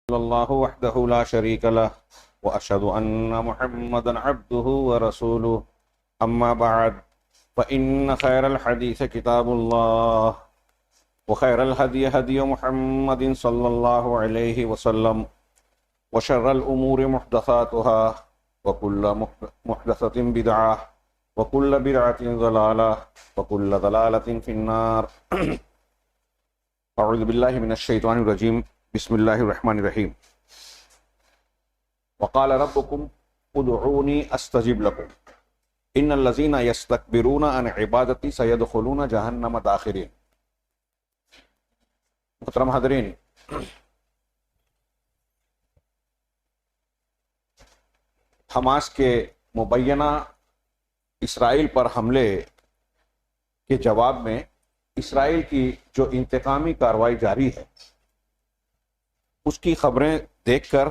الله وحده لا شريك له وأشهد أن محمدا عبده ورسوله أما بعد فإن خير الحديث كتاب الله وخير الهدي هدي محمد صلى الله عليه وسلم وشر الأمور محدثاتها وكل محدثة بدعة وكل بدعة ضلالة وكل ضلالة في النار أعوذ بالله من الشيطان الرجيم بسم الله الرحمن الرحيم وقال ربكم ادعوني استجب لكم ان الذين يستكبرون عن عبادتي سيدخلون جہنم داخرین۔ محترم حاضرین، حماس کے مبینہ اسرائیل پر حملے کے جواب میں اسرائیل کی جو انتقامی کارروائی جاری ہے، اس کی خبریں دیکھ کر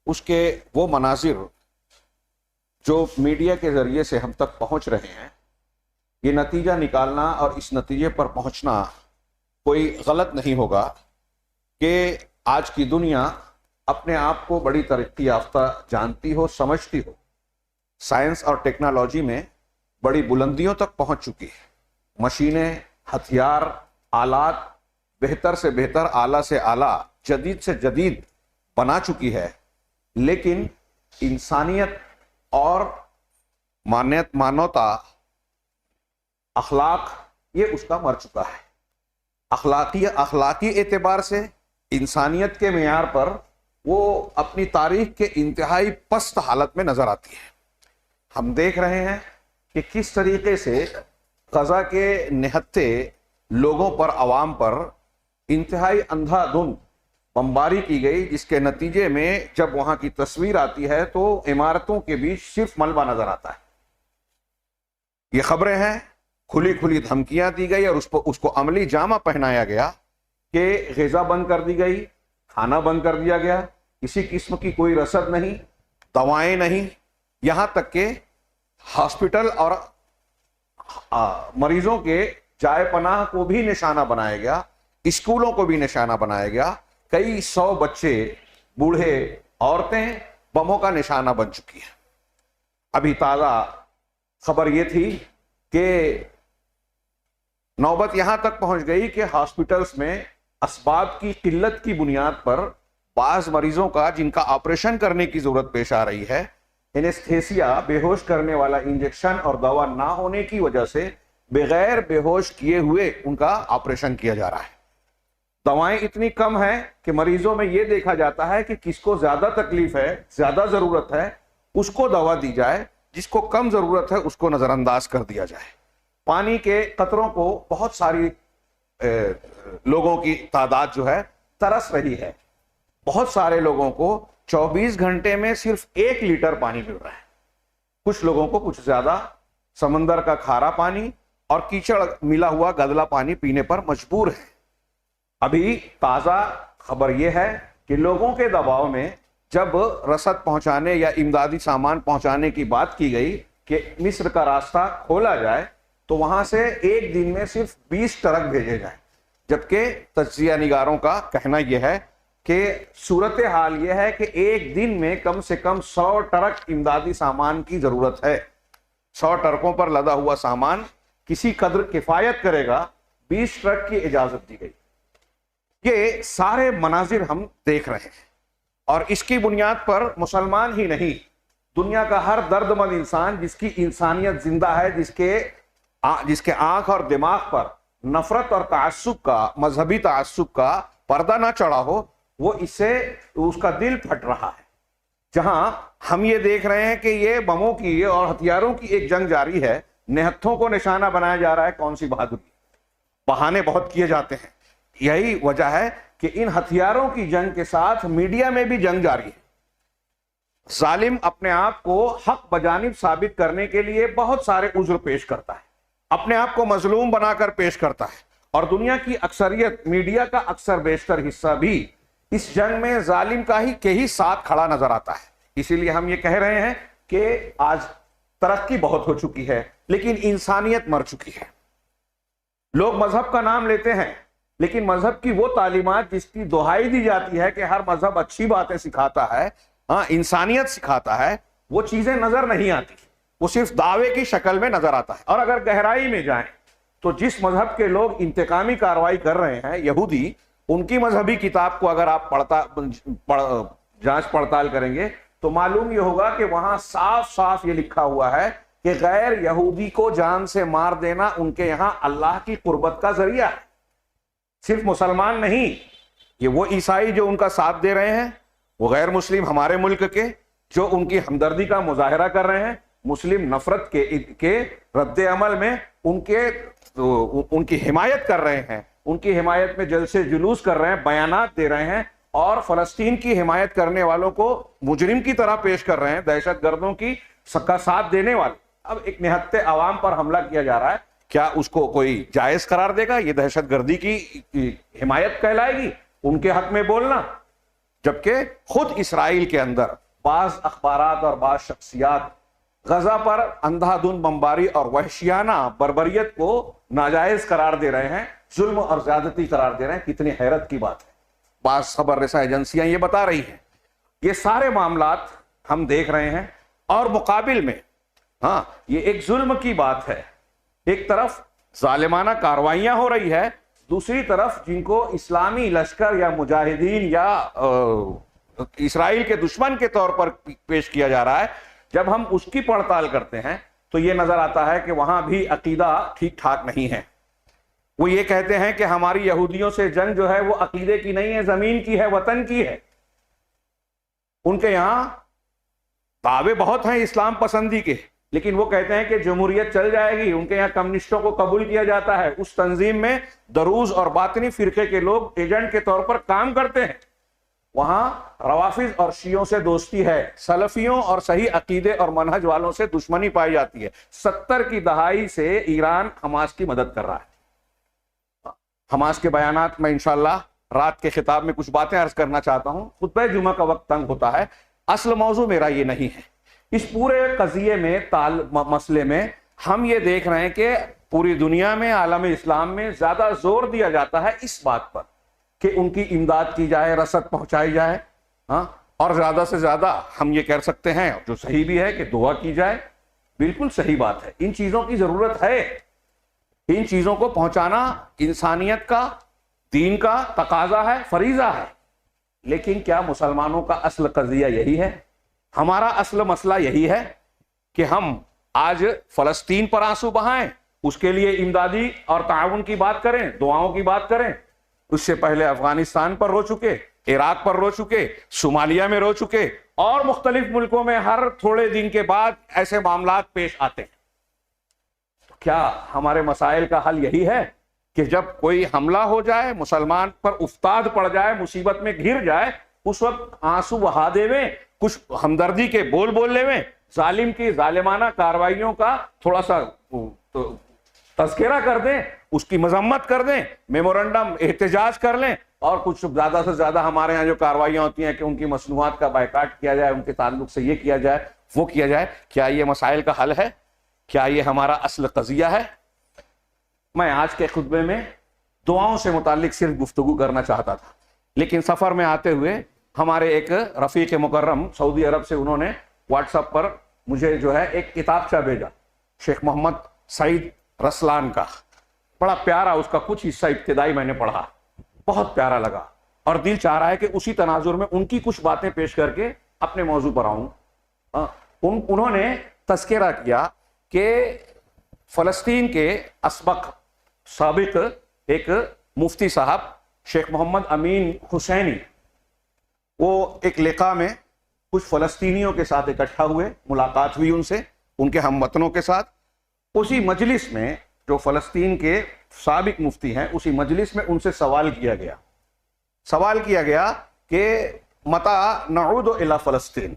اس کے وہ مناظر جو میڈیا کے ذریعے سے ہم تک پہنچ رہے ہیں، یہ نتیجہ نکالنا اور اس نتیجے پر پہنچنا کوئی غلط نہیں ہوگا کہ آج کی دنیا اپنے آپ کو بڑی ترقی یافتہ جانتی ہو، سمجھتی ہو، سائنس اور ٹیکنالوجی میں بڑی بلندیوں تک پہنچ چکی ہے، مشینیں، ہتھیار، آلات بہتر سے بہتر، اعلیٰ سے اعلیٰ، جدید سے جدید بنا چکی ہے، لیکن انسانیت اور مانوتا، اخلاق، یہ اس کا مر چکا ہے۔ اخلاقی اعتبار سے انسانیت کے معیار پر وہ اپنی تاریخ کے انتہائی پست حالت میں نظر آتی ہے۔ ہم دیکھ رہے ہیں کہ کس طریقے سے غزہ کے نہتے لوگوں پر، عوام پر انتہائی اندھا دھند بمباری کی گئی، جس کے نتیجے میں جب وہاں کی تصویر آتی ہے تو عمارتوں کے بیچ صرف ملبہ نظر آتا ہے۔ یہ خبریں ہیں، کھلی کھلی دھمکیاں دی گئی اور اس کو عملی جامہ پہنایا گیا کہ غذا بند کر دی گئی، کھانا بند کر دیا گیا، کسی قسم کی کوئی رسد نہیں، دوائیں نہیں، یہاں تک کہ ہاسپٹل اور مریضوں کے جائے پناہ کو بھی نشانہ بنایا گیا، اسکولوں کو بھی نشانہ بنایا گیا، کئی سو بچے، بوڑھے، عورتیں بموں کا نشانہ بن چکی ہیں۔ ابھی تازہ خبر یہ تھی کہ نوبت یہاں تک پہنچ گئی کہ ہاسپٹلز میں اسباب کی قلت کی بنیاد پر بعض مریضوں کا، جن کا آپریشن کرنے کی ضرورت پیش آ رہی ہے، اینستھیسیا، بے ہوش کرنے والا انجیکشن اور دوا نہ ہونے کی وجہ سے بغیر بے ہوش کیے ہوئے ان کا آپریشن کیا جا رہا ہے۔ دوائیں اتنی کم ہیں کہ مریضوں میں یہ دیکھا جاتا ہے کہ کس کو زیادہ تکلیف ہے، زیادہ ضرورت ہے، اس کو دوا دی جائے، جس کو کم ضرورت ہے اس کو نظر انداز کر دیا جائے۔ پانی کے قطروں کو بہت ساری لوگوں کی تعداد جو ہے ترس رہی ہے، بہت سارے لوگوں کو 24 گھنٹے میں صرف 1 لیٹر پانی مل رہا ہے، کچھ لوگوں کو کچھ زیادہ سمندر کا کھارا پانی اور کیچڑ ملا ہوا گدلا پانی پینے پر مجبور ہے۔ ابھی تازہ خبر یہ ہے کہ لوگوں کے دباؤ میں جب رسد پہنچانے یا امدادی سامان پہنچانے کی بات کی گئی کہ مصر کا راستہ کھولا جائے تو وہاں سے ایک دن میں صرف 20 ٹرک بھیجے جائیں، جبکہ تجزیہ نگاروں کا کہنا یہ ہے کہ صورتحال یہ ہے کہ ایک دن میں کم سے کم 100 ٹرک امدادی سامان کی ضرورت ہے۔ 100 ٹرکوں پر لدا ہوا سامان کسی قدر کفایت کرے گا، 20 ٹرک کی اجازت دی گئی۔ یہ سارے مناظر ہم دیکھ رہے ہیں اور اس کی بنیاد پر مسلمان ہی نہیں، دنیا کا ہر درد مند انسان جس کی انسانیت زندہ ہے، جس کے آنکھ اور دماغ پر نفرت اور تعصب کا، مذہبی تعصب کا پردہ نہ چڑھا ہو، وہ اس سے اس کا دل پھٹ رہا ہے۔ جہاں ہم یہ دیکھ رہے ہیں کہ یہ بموں کی اور ہتھیاروں کی ایک جنگ جاری ہے، نہتھوں کو نشانہ بنایا جا رہا ہے، کون سی بہادری، بہانے بہت کیے جاتے ہیں۔ یہی وجہ ہے کہ ان ہتھیاروں کی جنگ کے ساتھ میڈیا میں بھی جنگ جاری ہے۔ ظالم اپنے آپ کو حق بجانب ثابت کرنے کے لیے بہت سارے عذر پیش کرتا ہے، اپنے آپ کو مظلوم بنا کر پیش کرتا ہے، اور دنیا کی اکثریت، میڈیا کا اکثر بیشتر حصہ بھی اس جنگ میں ظالم کے ہی ساتھ کھڑا نظر آتا ہے۔ اسی لیے ہم یہ کہہ رہے ہیں کہ آج ترقی بہت ہو چکی ہے لیکن انسانیت مر چکی ہے۔ لوگ مذہب کا نام لیتے ہیں لیکن مذہب کی وہ تعلیمات جس کی دہائی دی جاتی ہے کہ ہر مذہب اچھی باتیں سکھاتا ہے، ہاں انسانیت سکھاتا ہے، وہ چیزیں نظر نہیں آتی، وہ صرف دعوے کی شکل میں نظر آتا ہے۔ اور اگر گہرائی میں جائیں تو جس مذہب کے لوگ انتقامی کارروائی کر رہے ہیں یہودی، ان کی مذہبی کتاب کو اگر آپ جانچ پڑتال کریں گے تو معلوم یہ ہوگا کہ وہاں صاف صاف یہ لکھا ہوا ہے کہ غیر یہودی کو جان سے مار دینا ان کے یہاں اللہ کی قربت کا ذریعہ ہے۔ صرف مسلمان نہیں، یہ وہ عیسائی جو ان کا ساتھ دے رہے ہیں، وہ غیر مسلم ہمارے ملک کے جو ان کی ہمدردی کا مظاہرہ کر رہے ہیں، مسلم نفرت کے رد عمل میں ان کی حمایت کر رہے ہیں، ان کی حمایت میں جلسے جلوس کر رہے ہیں، بیانات دے رہے ہیں، اور فلسطین کی حمایت کرنے والوں کو مجرم کی طرح پیش کر رہے ہیں، دہشت گردوں کی ساتھ دینے والے۔ اب ایک نہتے عوام پر حملہ کیا جا رہا ہے، کیا اس کو کوئی جائز قرار دے گا؟ یہ دہشت گردی کی حمایت کہلائے گی ان کے حق میں بولنا؟ جبکہ خود اسرائیل کے اندر بعض اخبارات اور بعض شخصیات غزہ پر اندھا دھند بمباری اور وحشیانہ بربریت کو ناجائز قرار دے رہے ہیں، ظلم اور زیادتی قرار دے رہے ہیں۔ کتنی حیرت کی بات ہے، بعض خبر رساں ایجنسیاں یہ بتا رہی ہیں۔ یہ سارے معاملات ہم دیکھ رہے ہیں، اور مقابل میں ہاں یہ ایک ظلم کی بات ہے، ایک طرف ظالمانہ کارروائیاں ہو رہی ہے، دوسری طرف جن کو اسلامی لشکر یا مجاہدین یا اسرائیل کے دشمن کے طور پر پیش کیا جا رہا ہے۔ جب ہم اس کی پڑتال کرتے ہیں تو یہ نظر آتا ہے کہ وہاں بھی عقیدہ ٹھیک ٹھاک نہیں ہے۔ وہ یہ کہتے ہیں کہ ہماری یہودیوں سے جنگ جو ہے وہ عقیدے کی نہیں ہے، زمین کی ہے، وطن کی ہے۔ ان کے یہاں دعوے بہت ہیں اسلام پسندی کے، لیکن وہ کہتے ہیں کہ جمہوریت چل جائے گی۔ ان کے یہاں کمیونسٹوں کو قبول کیا جاتا ہے، اس تنظیم میں دروز اور باطنی فرقے کے لوگ ایجنٹ کے طور پر کام کرتے ہیں۔ وہاں روافض اور شیعوں سے دوستی ہے، سلفیوں اور صحیح عقیدے اور منہج والوں سے دشمنی پائی جاتی ہے۔ 70 کی دہائی سے ایران حماس کی مدد کر رہا ہے۔ حماس کے بیانات میں انشاءاللہ رات کے خطاب میں کچھ باتیں عرض کرنا چاہتا ہوں، خطبہ جمعہ کا وقت تنگ ہوتا ہے، اصل موضوع میرا یہ نہیں ہے۔ اس پورے قضیے میں مسئلے میں ہم یہ دیکھ رہے ہیں کہ پوری دنیا میں، عالم اسلام میں زیادہ زور دیا جاتا ہے اس بات پر کہ ان کی امداد کی جائے، رسد پہنچائی جائے، ہاں، اور زیادہ سے زیادہ ہم یہ کہہ سکتے ہیں جو صحیح بھی ہے کہ دعا کی جائے۔ بالکل صحیح بات ہے، ان چیزوں کی ضرورت ہے، ان چیزوں کو پہنچانا انسانیت کا، دین کا تقاضا ہے، فریضہ ہے۔ لیکن کیا مسلمانوں کا اصل قضیہ یہی ہے؟ ہمارا اصل مسئلہ یہی ہے کہ ہم آج فلسطین پر آنسو بہائیں، اس کے لیے امدادی اور تعاون کی بات کریں، دعاؤں کی بات کریں؟ اس سے پہلے افغانستان پر رو چکے، عراق پر رو چکے، صومالیہ میں رو چکے، اور مختلف ملکوں میں ہر تھوڑے دن کے بعد ایسے معاملات پیش آتے ہیں۔ کیا ہمارے مسائل کا حل یہی ہے کہ جب کوئی حملہ ہو جائے، مسلمان پر افتاد پڑ جائے، مصیبت میں گھر جائے، اس وقت آنسو بہا دیویں، کچھ ہمدردی کے بول لیویں، ظالم کی ظالمانہ کارروائیوں کا تھوڑا سا تذکرہ کر دیں، اس کی مذمت کر دیں، میمورنڈم احتجاج کر لیں، اور کچھ زیادہ سے زیادہ ہمارے ہاں جو کارروائیاں ہوتی ہیں کہ ان کی مصنوعات کا بائیکاٹ کیا جائے، ان کے تعلق سے یہ کیا جائے، وہ کیا جائے؟ کیا یہ مسائل کا حل ہے؟ کیا یہ ہمارا اصل قضیہ ہے؟ میں آج کے خطبے میں دعاؤں سے متعلق صرف گفتگو کرنا چاہتا تھا، لیکن سفر میں آتے ہوئے ہمارے ایک رفیق مکرم سعودی عرب سے انہوں نے واٹس ایپ پر مجھے جو ہے ایک کتابچہ بھیجا، شیخ محمد سعید رسلان کا، بڑا پیارا، اس کا کچھ حصہ ابتدائی میں نے پڑھا، بہت پیارا لگا، اور دل چاہ رہا ہے کہ اسی تناظر میں ان کی کچھ باتیں پیش کر کے اپنے موضوع پر آؤں۔ انہوں نے تذکرہ کیا کہ فلسطین کے سابق ایک مفتی صاحب شیخ محمد امین حسینی، وہ ایک لقاء میں کچھ فلسطینیوں کے ساتھ اکٹھا ہوئے، ملاقات ہوئی ان سے، ان کے ہم وطنوں کے ساتھ۔ اسی مجلس میں جو فلسطین کے سابق مفتی ہیں، اسی مجلس میں ان سے سوال کیا گیا کہ متى نعود الى فلسطین،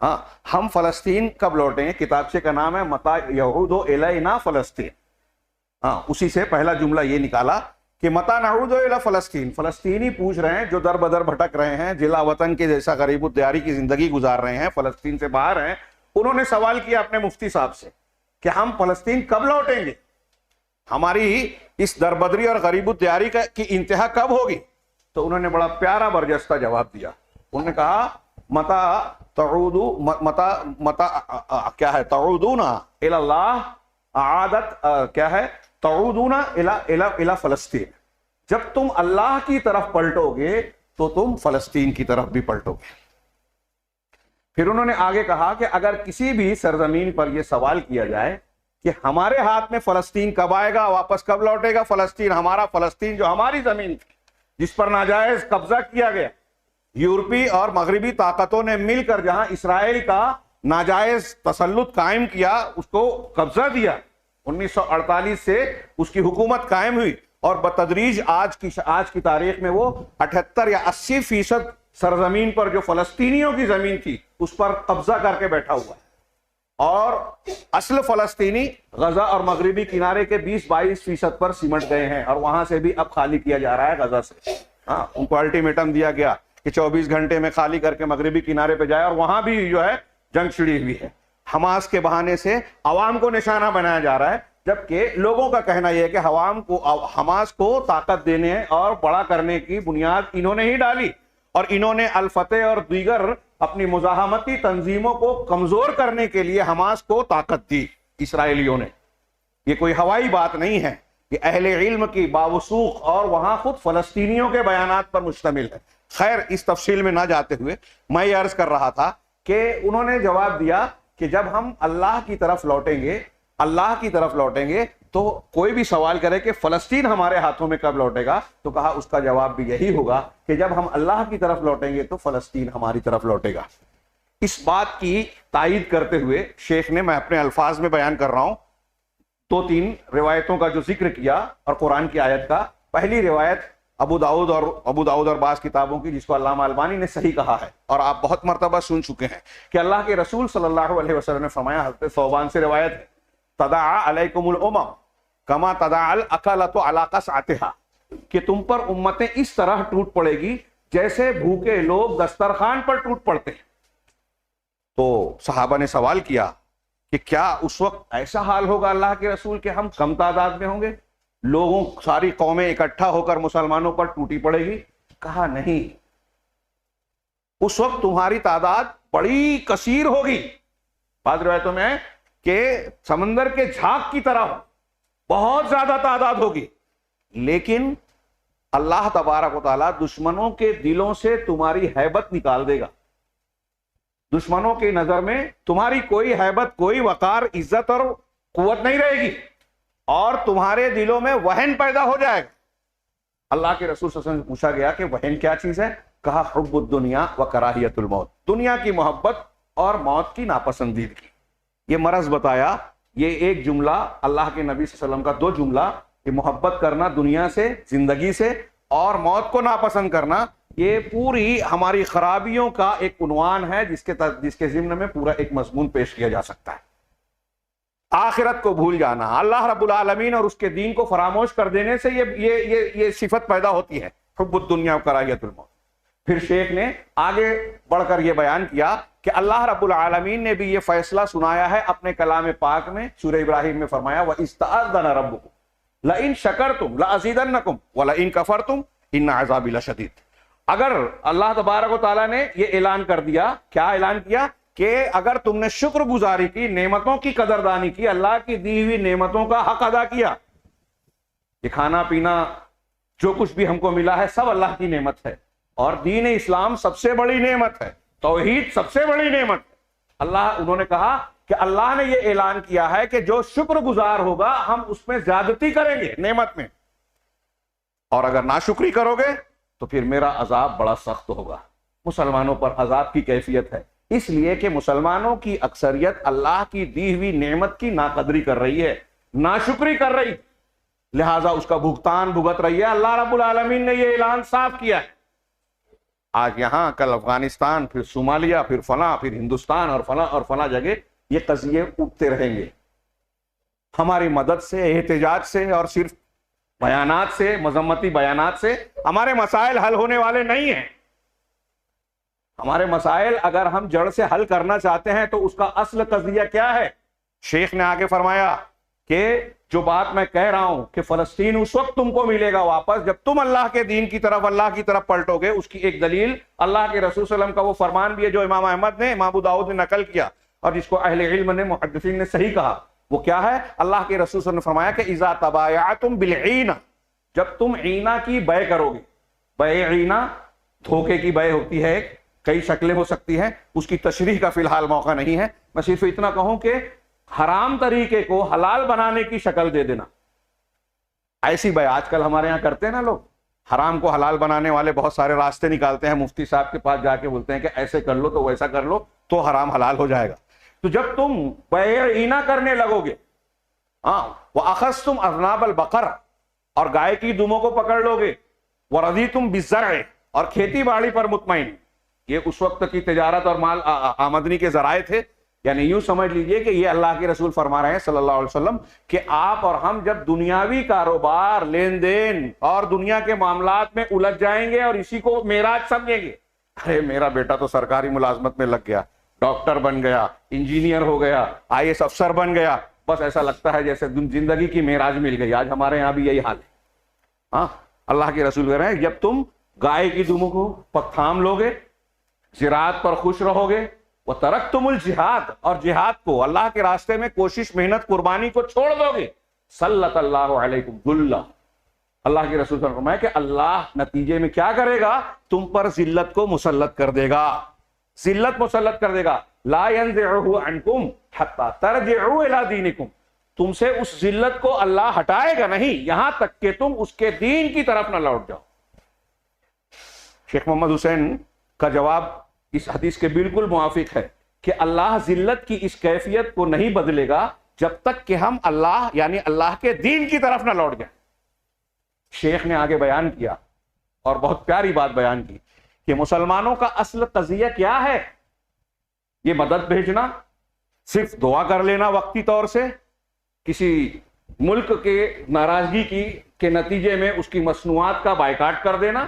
ہاں ہم فلسطین کب لوٹیں؟ کتابچے کا نام ہے متى يعود الینا فلسطین۔ ہاں اسی سے پہلا جملہ یہ نکالا کہ متى نعود الى فلسطین، فلسطینی پوچھ رہے ہیں جو در بدر بھٹک رہے ہیں، جلا وطن کے جیسا غریب الدیاری کی زندگی گزار رہے ہیں، فلسطین سے باہر ہیں، انہوں نے سوال کیا اپنے مفتی صاحب سے کہ ہم فلسطین کب لوٹیں گے؟ ہماری اس دربدری اور غریب الدیاری کی انتہا کب ہوگی؟ تو انہوں نے بڑا پیارا برجستہ جواب دیا. انہوں نے کہا کیا ہے تعودون الی اللہ عادت کیا ہے تعودون الی فلسطین. جب تم اللہ کی طرف پلٹو گے تو تم فلسطین کی طرف بھی پلٹو گے. پھر انہوں نے آگے کہا کہ اگر کسی بھی سرزمین پر یہ سوال کیا جائے کہ ہمارے ہاتھ میں فلسطین کب آئے گا، واپس کب لوٹے گا فلسطین، ہمارا فلسطین جو ہماری زمین تھی جس پر ناجائز قبضہ کیا گیا، یورپی اور مغربی طاقتوں نے مل کر جہاں اسرائیل کا ناجائز تسلط قائم کیا، اس کو قبضہ دیا، 1948 سے اس کی حکومت قائم ہوئی اور بتدریج آج کی تاریخ میں وہ 78 یا 80% سرزمین پر جو فلسطینیوں کی زمین تھی اس پر قبضہ کر کے بیٹھا ہوا ہے. اور اصل فلسطینی غزہ اور مغربی کنارے کے 20-22% پر سمٹ گئے ہیں اور وہاں سے بھی اب خالی کیا جا رہا ہے غزہ سے. ہاں، ان کو الٹیمیٹم دیا گیا کہ 24 گھنٹے میں خالی کر کے مغربی کنارے پہ جائے، اور وہاں بھی جو ہے جنگ چھڑی ہوئی ہے. حماس کے بہانے سے عوام کو نشانہ بنایا جا رہا ہے، جبکہ لوگوں کا کہنا یہ ہے کہ حماس کو طاقت دینے اور بڑا کرنے کی بنیاد انہوں نے ہی ڈالی، اور انہوں نے الفتح اور دیگر اپنی مزاحمتی تنظیموں کو کمزور کرنے کے لیے حماس کو طاقت دی اسرائیلیوں نے. یہ کوئی ہوائی بات نہیں ہے، یہ اہل علم کی باوثوق اور وہاں خود فلسطینیوں کے بیانات پر مشتمل ہے. خیر، اس تفصیل میں نہ جاتے ہوئے میں یہ عرض کر رہا تھا کہ انہوں نے جواب دیا کہ جب ہم اللہ کی طرف لوٹیں گے تو کوئی بھی سوال کرے کہ فلسطین ہمارے ہاتھوں میں کب لوٹے گا، تو کہا اس کا جواب بھی یہی ہوگا کہ جب ہم اللہ کی طرف لوٹیں گے تو فلسطین ہماری طرف لوٹے گا. اس بات کی تائید کرتے ہوئے شیخ نے، میں اپنے الفاظ میں بیان کر رہا ہوں، 2-3 روایتوں کا جو ذکر کیا اور قرآن کی آیت کا. پہلی روایت ابو داؤد اور بعض کتابوں کی، جس کو علامہ البانی نے صحیح کہا ہے اور آپ بہت مرتبہ سن چکے ہیں، کہ اللہ کے رسول صلی اللہ علیہ وسلم نے فرمایا، حضرت ثوبان سے روایت ہے، تداعی علیکم الامم کما تداعی الاکلۃ علی قصعتها، کہ تم پر امتیں اس طرح ٹوٹ پڑے گی جیسے بھوکے لوگ دسترخوان پر ٹوٹ پڑتے ہیں. تو صحابہ نے سوال کیا کہ کیا اس وقت ایسا حال ہوگا اللہ کے رسول کہ ہم کم تعداد میں ہوں گے، ساری قومیں اکٹھا ہو کر مسلمانوں پر ٹوٹی پڑے گی؟ کہا نہیں، اس وقت تمہاری تعداد بڑی کثیر ہوگی. بعض روایتوں میں ہے کہ سمندر کے جھاگ کی طرح بہت زیادہ تعداد ہوگی، لیکن اللہ تبارک و تعالیٰ دشمنوں کے دلوں سے تمہاری ہیبت نکال دے گا. دشمنوں کی نظر میں تمہاری کوئی ہیبت، کوئی وقار، عزت اور قوت نہیں رہے گی، اور تمہارے دلوں میں وہن پیدا ہو جائے گا. اللہ کے رسول صلی اللہ علیہ وسلم سے پوچھا گیا کہ وہن کیا چیز ہے؟ کہا حب الدنیا و کراہیت الموت، دنیا کی محبت اور موت کی ناپسندیدگی. یہ مرض بتایا. یہ ایک جملہ اللہ کے نبی صلی اللہ علیہ وسلم کا، 2 جملہ، یہ محبت کرنا دنیا سے، زندگی سے، اور موت کو ناپسند کرنا، یہ پوری ہماری خرابیوں کا ایک عنوان ہے جس کے ضمن میں پورا ایک مضمون پیش کیا جا سکتا ہے. آخرت کو بھول جانا، اللہ رب العالمین اور اس کے دین کو فراموش کر دینے سے یہ صفت پیدا ہوتی ہے، حب الدنیا و کراہیت الموت. پھر شیخ نے آگے بڑھ کر یہ بیان کیا کہ اللہ رب العالمین نے بھی یہ فیصلہ سنایا ہے اپنے کلام پاک میں. سورہ ابراہیم میں فرمایا وَإِذْ تَأَذَّنَ رَبُّكُمْ لَئِن شَكَرْتُمْ لَأَزِيدَنَّكُمْ وَلَئِن كَفَرْتُمْ إِنَّ عَذَابِي لَشَدِيدٌ. اگر اللہ تبارک و تعالیٰ نے یہ اعلان کر دیا، کیا اعلان کیا؟ کہ اگر تم نے شکر گزاری کی، نعمتوں کی قدردانی کی، اللہ کی دی ہوئی نعمتوں کا حق ادا کیا، یہ کھانا پینا جو کچھ بھی ہم کو ملا ہے سب اللہ کی نعمت ہے، اور دین اسلام سب سے بڑی نعمت ہے، توحید سب سے بڑی نعمت ہے. انہوں نے کہا کہ اللہ نے یہ اعلان کیا ہے کہ جو شکر گزار ہوگا ہم اس میں زیادتی کریں گے نعمت میں، اور اگر ناشکری کرو گے تو پھر میرا عذاب بڑا سخت ہوگا. مسلمانوں پر عذاب کی کیفیت ہے، اس لیے کہ مسلمانوں کی اکثریت اللہ کی دی ہوئی نعمت کی ناقدری کر رہی ہے، ناشکری کر رہی، لہذا اس کا بھگتان بھگت رہی ہے. اللہ رب العالمین نے یہ اعلان صاف کیا ہے. آج یہاں، کل افغانستان، پھر صومالیہ، پھر فلاں، پھر ہندوستان، اور فلاں جگہ یہ قضیے اٹھتے رہیں گے. ہماری مدد سے، احتجاج سے اور صرف بیانات سے، مذمتی بیانات سے ہمارے مسائل حل ہونے والے نہیں ہیں. ہمارے مسائل اگر ہم جڑ سے حل کرنا چاہتے ہیں تو اس کا اصل قضیہ کیا ہے؟ شیخ نے آگے فرمایا کہ جو بات میں کہہ رہا ہوں کہ فلسطین اس وقت تم کو ملے گا واپس جب تم اللہ کے دین کی طرف، اللہ کی طرف پلٹو گے. اس کی ایک دلیل اللہ کے رسول صلی اللہ علیہ وسلم کا وہ فرمان بھی ہے جو امام احمد نے، امام ابو داؤد نے نقل کیا اور جس کو اہل علم نے، محدثین نے صحیح کہا. وہ کیا ہے؟ اللہ کے رسول صلی اللہ علیہ وسلم نے فرمایا کہ اذا تبایعتم بالعینہ، جب تم عینہ کی بیع کرو گے. بیع عینہ دھوکے کی بیع ہوتی ہے، کئی شکلیں ہو سکتی ہیں، اس کی تشریح کا فی الحال موقع نہیں ہے. میں صرف اتنا کہوں کہ حرام طریقے کو حلال بنانے کی شکل دے دینا. ایسی بیع آج کل ہمارے یہاں کرتے ہیں نا لوگ، حرام کو حلال بنانے والے بہت سارے راستے نکالتے ہیں. مفتی صاحب کے پاس جا کے بولتے ہیں کہ ایسے کر لو تو ویسا کر لو تو حرام حلال ہو جائے گا. تو جب تم بیع عینہ کرنے لگو گے، وَأَخَذْتُمْ أَذْنَابَ الْبَقَرَ، اور گائے کی دموں کو پکڑ لو گے، وَرَضِيتُمْ بِالزَّرْعِ، اور کھیتی باڑی پر مطمئن. یہ اس وقت کی تجارت اور مال آمدنی کے ذرائع تھے. یعنی یوں سمجھ لیجئے کہ یہ اللہ کے رسول فرما رہے ہیں صلی اللہ علیہ وسلم کہ آپ اور ہم جب دنیاوی کاروبار، لین دین اور دنیا کے معاملات میں الجھ جائیں گے اور اسی کو معراج سمجھیں گے، ارے میرا بیٹا تو سرکاری ملازمت میں لگ گیا، ڈاکٹر بن گیا، انجینئر ہو گیا، IAS افسر بن گیا، بس ایسا لگتا ہے جیسے زندگی کی معراج مل گئی. آج ہمارے یہاں بھی یہی حال ہے. ہاں، اللہ کے رسول کہہ رہے ہیں جب تم گائے کی دموں کو تھام لو گے، زراعت پر خوش رہو گے، وَتَرَكْتُمُ الْجِهَادَ، اور جہاد کو، اللہ کے راستے میں کوشش، محنت، قربانی کو چھوڑ دو گے، سَلَّطَ اللَّهُ عَلَيْكُمْ ذُلًّا، اللہ کے رسول صلی اللہ علیہ وسلم فرمایا کہ اللہ نتیجے میں کیا کرے گا؟ تم پر ذلت کو مسلط کر دے گا. ذلت مسلط کر دے گا. لَا يَنزِعُهُ عَنْكُمْ حَتَّى تَرْجِعُوا إِلَىٰ دِينِكُمْ، تم سے اس ذلت کو اللہ ہٹائے گا نہیں یہاں تک کہ تم اس کے دین کی طرف نہ لوٹ جاؤ. شیخ محمد حسین کا جواب اس حدیث کے بالکل موافق ہے کہ اللہ ذلت کی اس کیفیت کو نہیں بدلے گا جب تک کہ ہم اللہ یعنی اللہ کے دین کی طرف نہ لوٹ جائیں. شیخ نے آگے بیان کیا اور بہت پیاری بات بیان کی کہ مسلمانوں کا اصل قضیہ کیا ہے؟ یہ مدد بھیجنا، صرف دعا کر لینا وقتی طور سے، کسی ملک کے ناراضگی کے نتیجے میں اس کی مصنوعات کا بائیکاٹ کر دینا.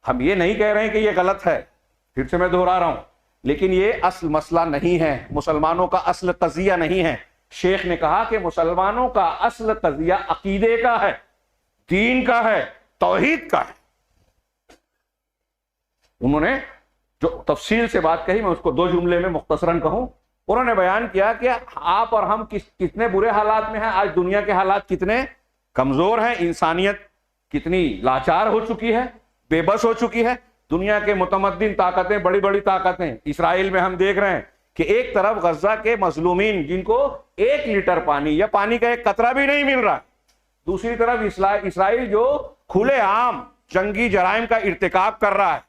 ہم یہ نہیں کہہ رہے ہیں کہ یہ غلط ہے، پھر سے میں دہرا رہا ہوں، لیکن یہ اصل مسئلہ نہیں ہے، مسلمانوں کا اصل قضیہ نہیں ہے. شیخ نے کہا کہ مسلمانوں کا اصل قضیہ عقیدے کا ہے، دین کا ہے، توحید کا ہے. انہوں نے جو تفصیل سے بات کہی، میں اس کو 2 جملے میں مختصراً کہوں. انہوں نے بیان کیا کہ آپ اور ہم کتنے برے حالات میں ہیں. آج دنیا کے حالات کتنے کمزور ہیں، انسانیت کتنی لاچار ہو چکی ہے، بے بس ہو چکی ہے. دنیا کے متمدن طاقتیں، بڑی بڑی طاقتیں، اسرائیل میں ہم دیکھ رہے ہیں کہ ایک طرف غزہ کے مظلومین جن کو 1 لیٹر پانی یا پانی کا ایک قطرہ بھی نہیں مل رہا، دوسری طرف اسرائیل جو کھلے عام جنگی جرائم کا ارتکاب کر رہا ہے.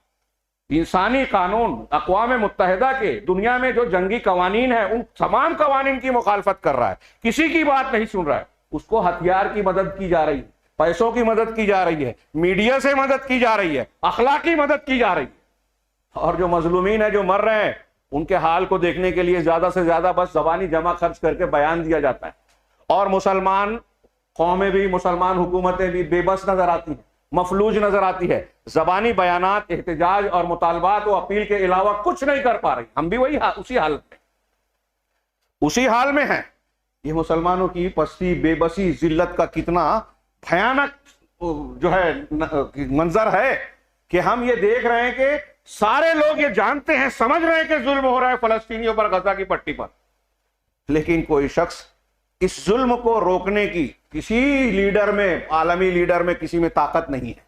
انسانی قانون، اقوام متحدہ کے دنیا میں جو جنگی قوانین ہیں ان تمام قوانین کی مخالفت کر رہا ہے، کسی کی بات نہیں سن رہا ہے. اس کو ہتھیار کی مدد کی جا رہی ہے، پیسوں کی مدد کی جا رہی ہے، میڈیا سے مدد کی جا رہی ہے، اخلاقی مدد کی جا رہی ہے. اور جو مظلومین ہیں، جو مر رہے ہیں، ان کے حال کو دیکھنے کے لیے زیادہ سے زیادہ بس زبانی جمع خرچ کر کے بیان دیا جاتا ہے. اور مسلمان قومیں بھی، مسلمان حکومتیں بھی بے بس نظر آتی ہیں، مفلوج نظر آتی ہے. زبانی بیانات، احتجاج اور مطالبات و اپیل کے علاوہ کچھ نہیں کر پا رہی. ہم بھی اسی حال میں ہیں. یہ مسلمانوں کی پستی، بے بسی، ذلت کا کتنا بھیانک جو ہے منظر ہے کہ ہم یہ دیکھ رہے ہیں کہ سارے لوگ یہ جانتے ہیں، سمجھ رہے ہیں کہ ظلم ہو رہا ہے فلسطینیوں پر غزہ کی پٹی پر، لیکن کوئی شخص اس ظلم کو روکنے کی کسی لیڈر میں، عالمی لیڈر میں کسی میں طاقت نہیں ہے،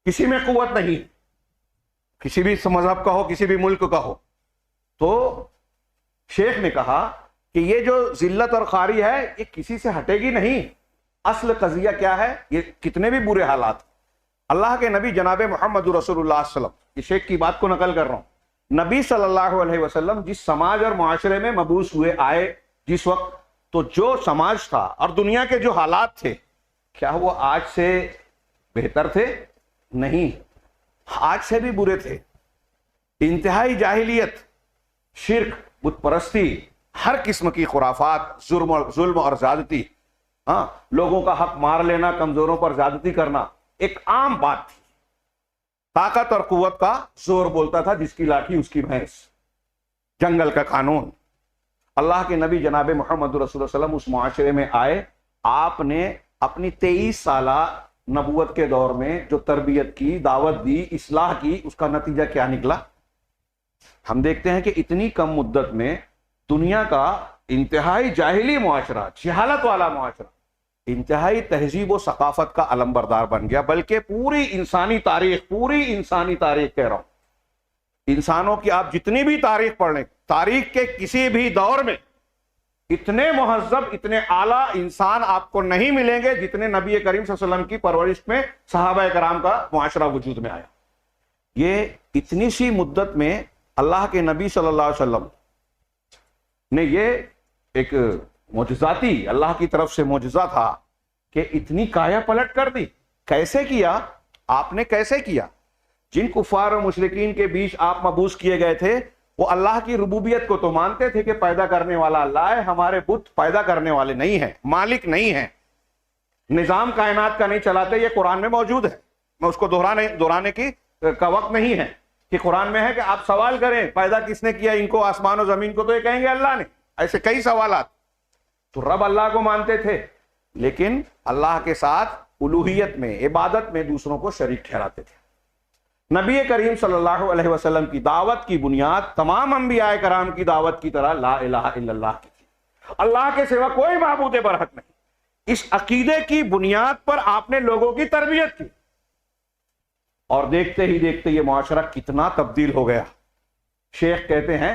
کسی میں قوت نہیں، کسی بھی مذہب کا ہو، کسی بھی ملک کا ہو. تو شیخ نے کہا کہ یہ جو ذلت اور خواری ہے یہ کسی سے ہٹے گی نہیں. اصل قضیہ کیا ہے؟ یہ کتنے بھی برے حالات، اللہ کے نبی جناب محمد رسول اللہ صلی اللہ علیہ وسلم، یہ شیخ کی بات کو نقل کر رہا ہوں، نبی صلی اللہ علیہ وسلم جس سماج اور معاشرے میں مبعوث ہوئے، آئے جس وقت، تو جو سماج تھا اور دنیا کے جو حالات تھے، کیا وہ آج سے بہتر تھے؟ نہیں، آج سے بھی برے تھے. انتہائی جاہلیت، شرک، بت پرستی، ہر قسم کی خرافات، ظلم اور زیادتی، لوگوں کا حق مار لینا، کمزوروں پر زیادتی کرنا ایک عام بات تھی. طاقت اور قوت کا زور بولتا تھا، جس کی لاٹھی اس کی بھینس، جنگل کا قانون. اللہ کے نبی جناب محمد رسول اللہ صلی اللہ علیہ وسلم اس معاشرے میں آئے، آپ نے اپنی 23 سالہ نبوت کے دور میں جو تربیت کی، دعوت دی، اصلاح کی، اس کا نتیجہ کیا نکلا؟ ہم دیکھتے ہیں کہ اتنی کم مدت میں دنیا کا انتہائی جاہلی معاشرہ، جہالت والا معاشرہ، انتہائی تہذیب و ثقافت کا علمبردار بن گیا، بلکہ پوری انسانی تاریخ کہہ رہا ہوں، انسانوں کی آپ جتنی بھی تاریخ پڑھ لیں، تاریخ کے کسی بھی دور میں اتنے مہذب، اتنے اعلیٰ انسان آپ کو نہیں ملیں گے جتنے نبی کریم صلی اللہ علیہ وسلم کی پرورش میں صحابہ کرام کا معاشرہ وجود میں آیا۔ یہ اتنی سی مدت میں اللہ کے نبی صلی اللہ علیہ وسلم نے، یہ ایک معجزاتی اللہ کی طرف سے معجزہ تھا کہ اتنی کایا پلٹ کر دی۔ کیسے کیا؟ آپ نے کیسے کیا؟ جن کفار و مشرکین کے بیچ آپ مبعوث کیے گئے تھے، وہ اللہ کی ربوبیت کو تو مانتے تھے کہ پیدا کرنے والا اللہ ہے، ہمارے بت پیدا کرنے والے نہیں ہیں، مالک نہیں ہیں، نظام کائنات کا نہیں چلاتے، یہ قرآن میں موجود ہے، میں اس کو دہرانے کی کا وقت نہیں ہے کہ قرآن میں ہے کہ آپ سوال کریں پیدا کس نے کیا ان کو، آسمان و زمین کو، تو یہ کہیں گے اللہ نے۔ ایسے کئی سوالات۔ تو رب اللہ کو مانتے تھے، لیکن اللہ کے ساتھ الوہیت میں، عبادت میں دوسروں کو شریک ٹھہراتے تھے۔ نبی کریم صلی اللہ علیہ وسلم کی دعوت کی بنیاد تمام انبیاء کرام کی دعوت کی طرح لا الہ الا اللہ کی تھی، اللہ کے سوا کوئی معبود برحق نہیں۔ اس عقیدے کی بنیاد پر آپ نے لوگوں کی تربیت کی، اور دیکھتے ہی دیکھتے یہ معاشرہ کتنا تبدیل ہو گیا۔ شیخ کہتے ہیں،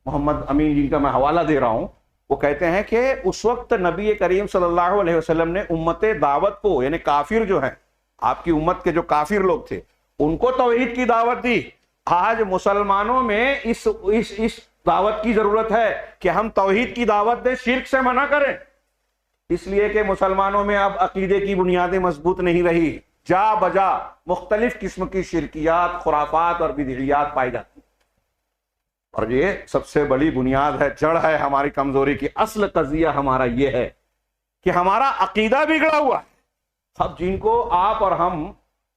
محمد امین جن کا میں حوالہ دے رہا ہوں، وہ کہتے ہیں کہ اس وقت نبی کریم صلی اللہ علیہ وسلم نے امت دعوت کو، یعنی کافر جو ہیں، آپ کی امت کے جو کافر لوگ تھے، ان کو توحید کی دعوت دی۔ آج مسلمانوں میں اس دعوت کی ضرورت ہے کہ ہم توحید کی دعوت دیں، شرک سے منع کریں، اس لیے کہ مسلمانوں میں اب عقیدے کی بنیادیں مضبوط نہیں رہی، جا بجا مختلف قسم کی شرکیات، خرافات اور بدعیات پائی جاتی ہیں، اور یہ سب سے بڑی بنیاد ہے، جڑ ہے ہماری کمزوری کی۔ اصل قضیہ ہمارا یہ ہے کہ ہمارا عقیدہ بگڑا ہوا ہے۔ اب جن کو آپ اور ہم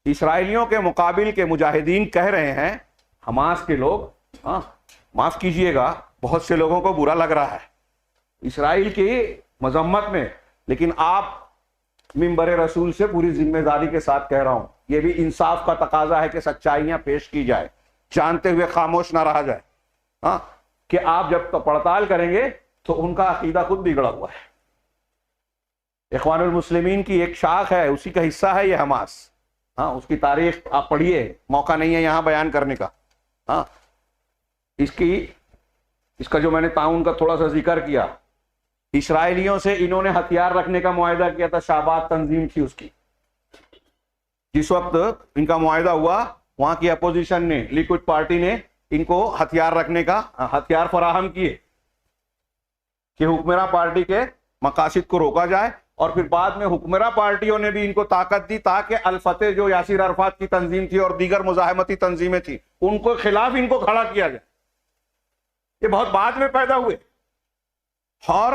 اسرائیلیوں کے مقابل کے مجاہدین کہہ رہے ہیں، حماس کے لوگ، معاف کیجئے گا بہت سے لوگوں کو برا لگ رہا ہے اسرائیل کی مذمت میں، لیکن آپ منبر رسول سے پوری ذمہ داری کے ساتھ کہہ رہا ہوں، یہ بھی انصاف کا تقاضا ہے کہ سچائیاں پیش کی جائے، جانتے ہوئے خاموش نہ رہا جائے، کہ آپ جب پڑتال کریں گے تو ان کا عقیدہ خود بگڑا ہوا ہے۔ اخوان المسلمین کی ایک شاخ ہے، اسی کا حصہ ہے یہ حماس۔ اس کی تاریخ آپ پڑھیے، موقع نہیں ہے یہاں بیان کرنے کا۔ اس کا جو میں نے تعاون کا تھوڑا سا ذکر کیا، اسرائیلیوں سے انہوں نے ہتھیار رکھنے کا معاہدہ کیا تھا، شابات تنظیم تھی اس کی۔ جس وقت ان کا معاہدہ ہوا، وہاں کی اپوزیشن نے، لیکوڈ پارٹی نے ان کو ہتھیار رکھنے کا ہتھیار فراہم کیے کہ حکمراں پارٹی کے مقاصد کو روکا جائے، اور پھر بعد میں حکمراں پارٹیوں نے بھی ان کو طاقت دی تاکہ الفتح جو یاسر عرفات کی تنظیم تھی اور دیگر مزاحمتی تنظیمیں تھیں، ان کو خلاف ان کو کھڑا کیا جائے۔ یہ بہت بعد میں پیدا ہوئے، اور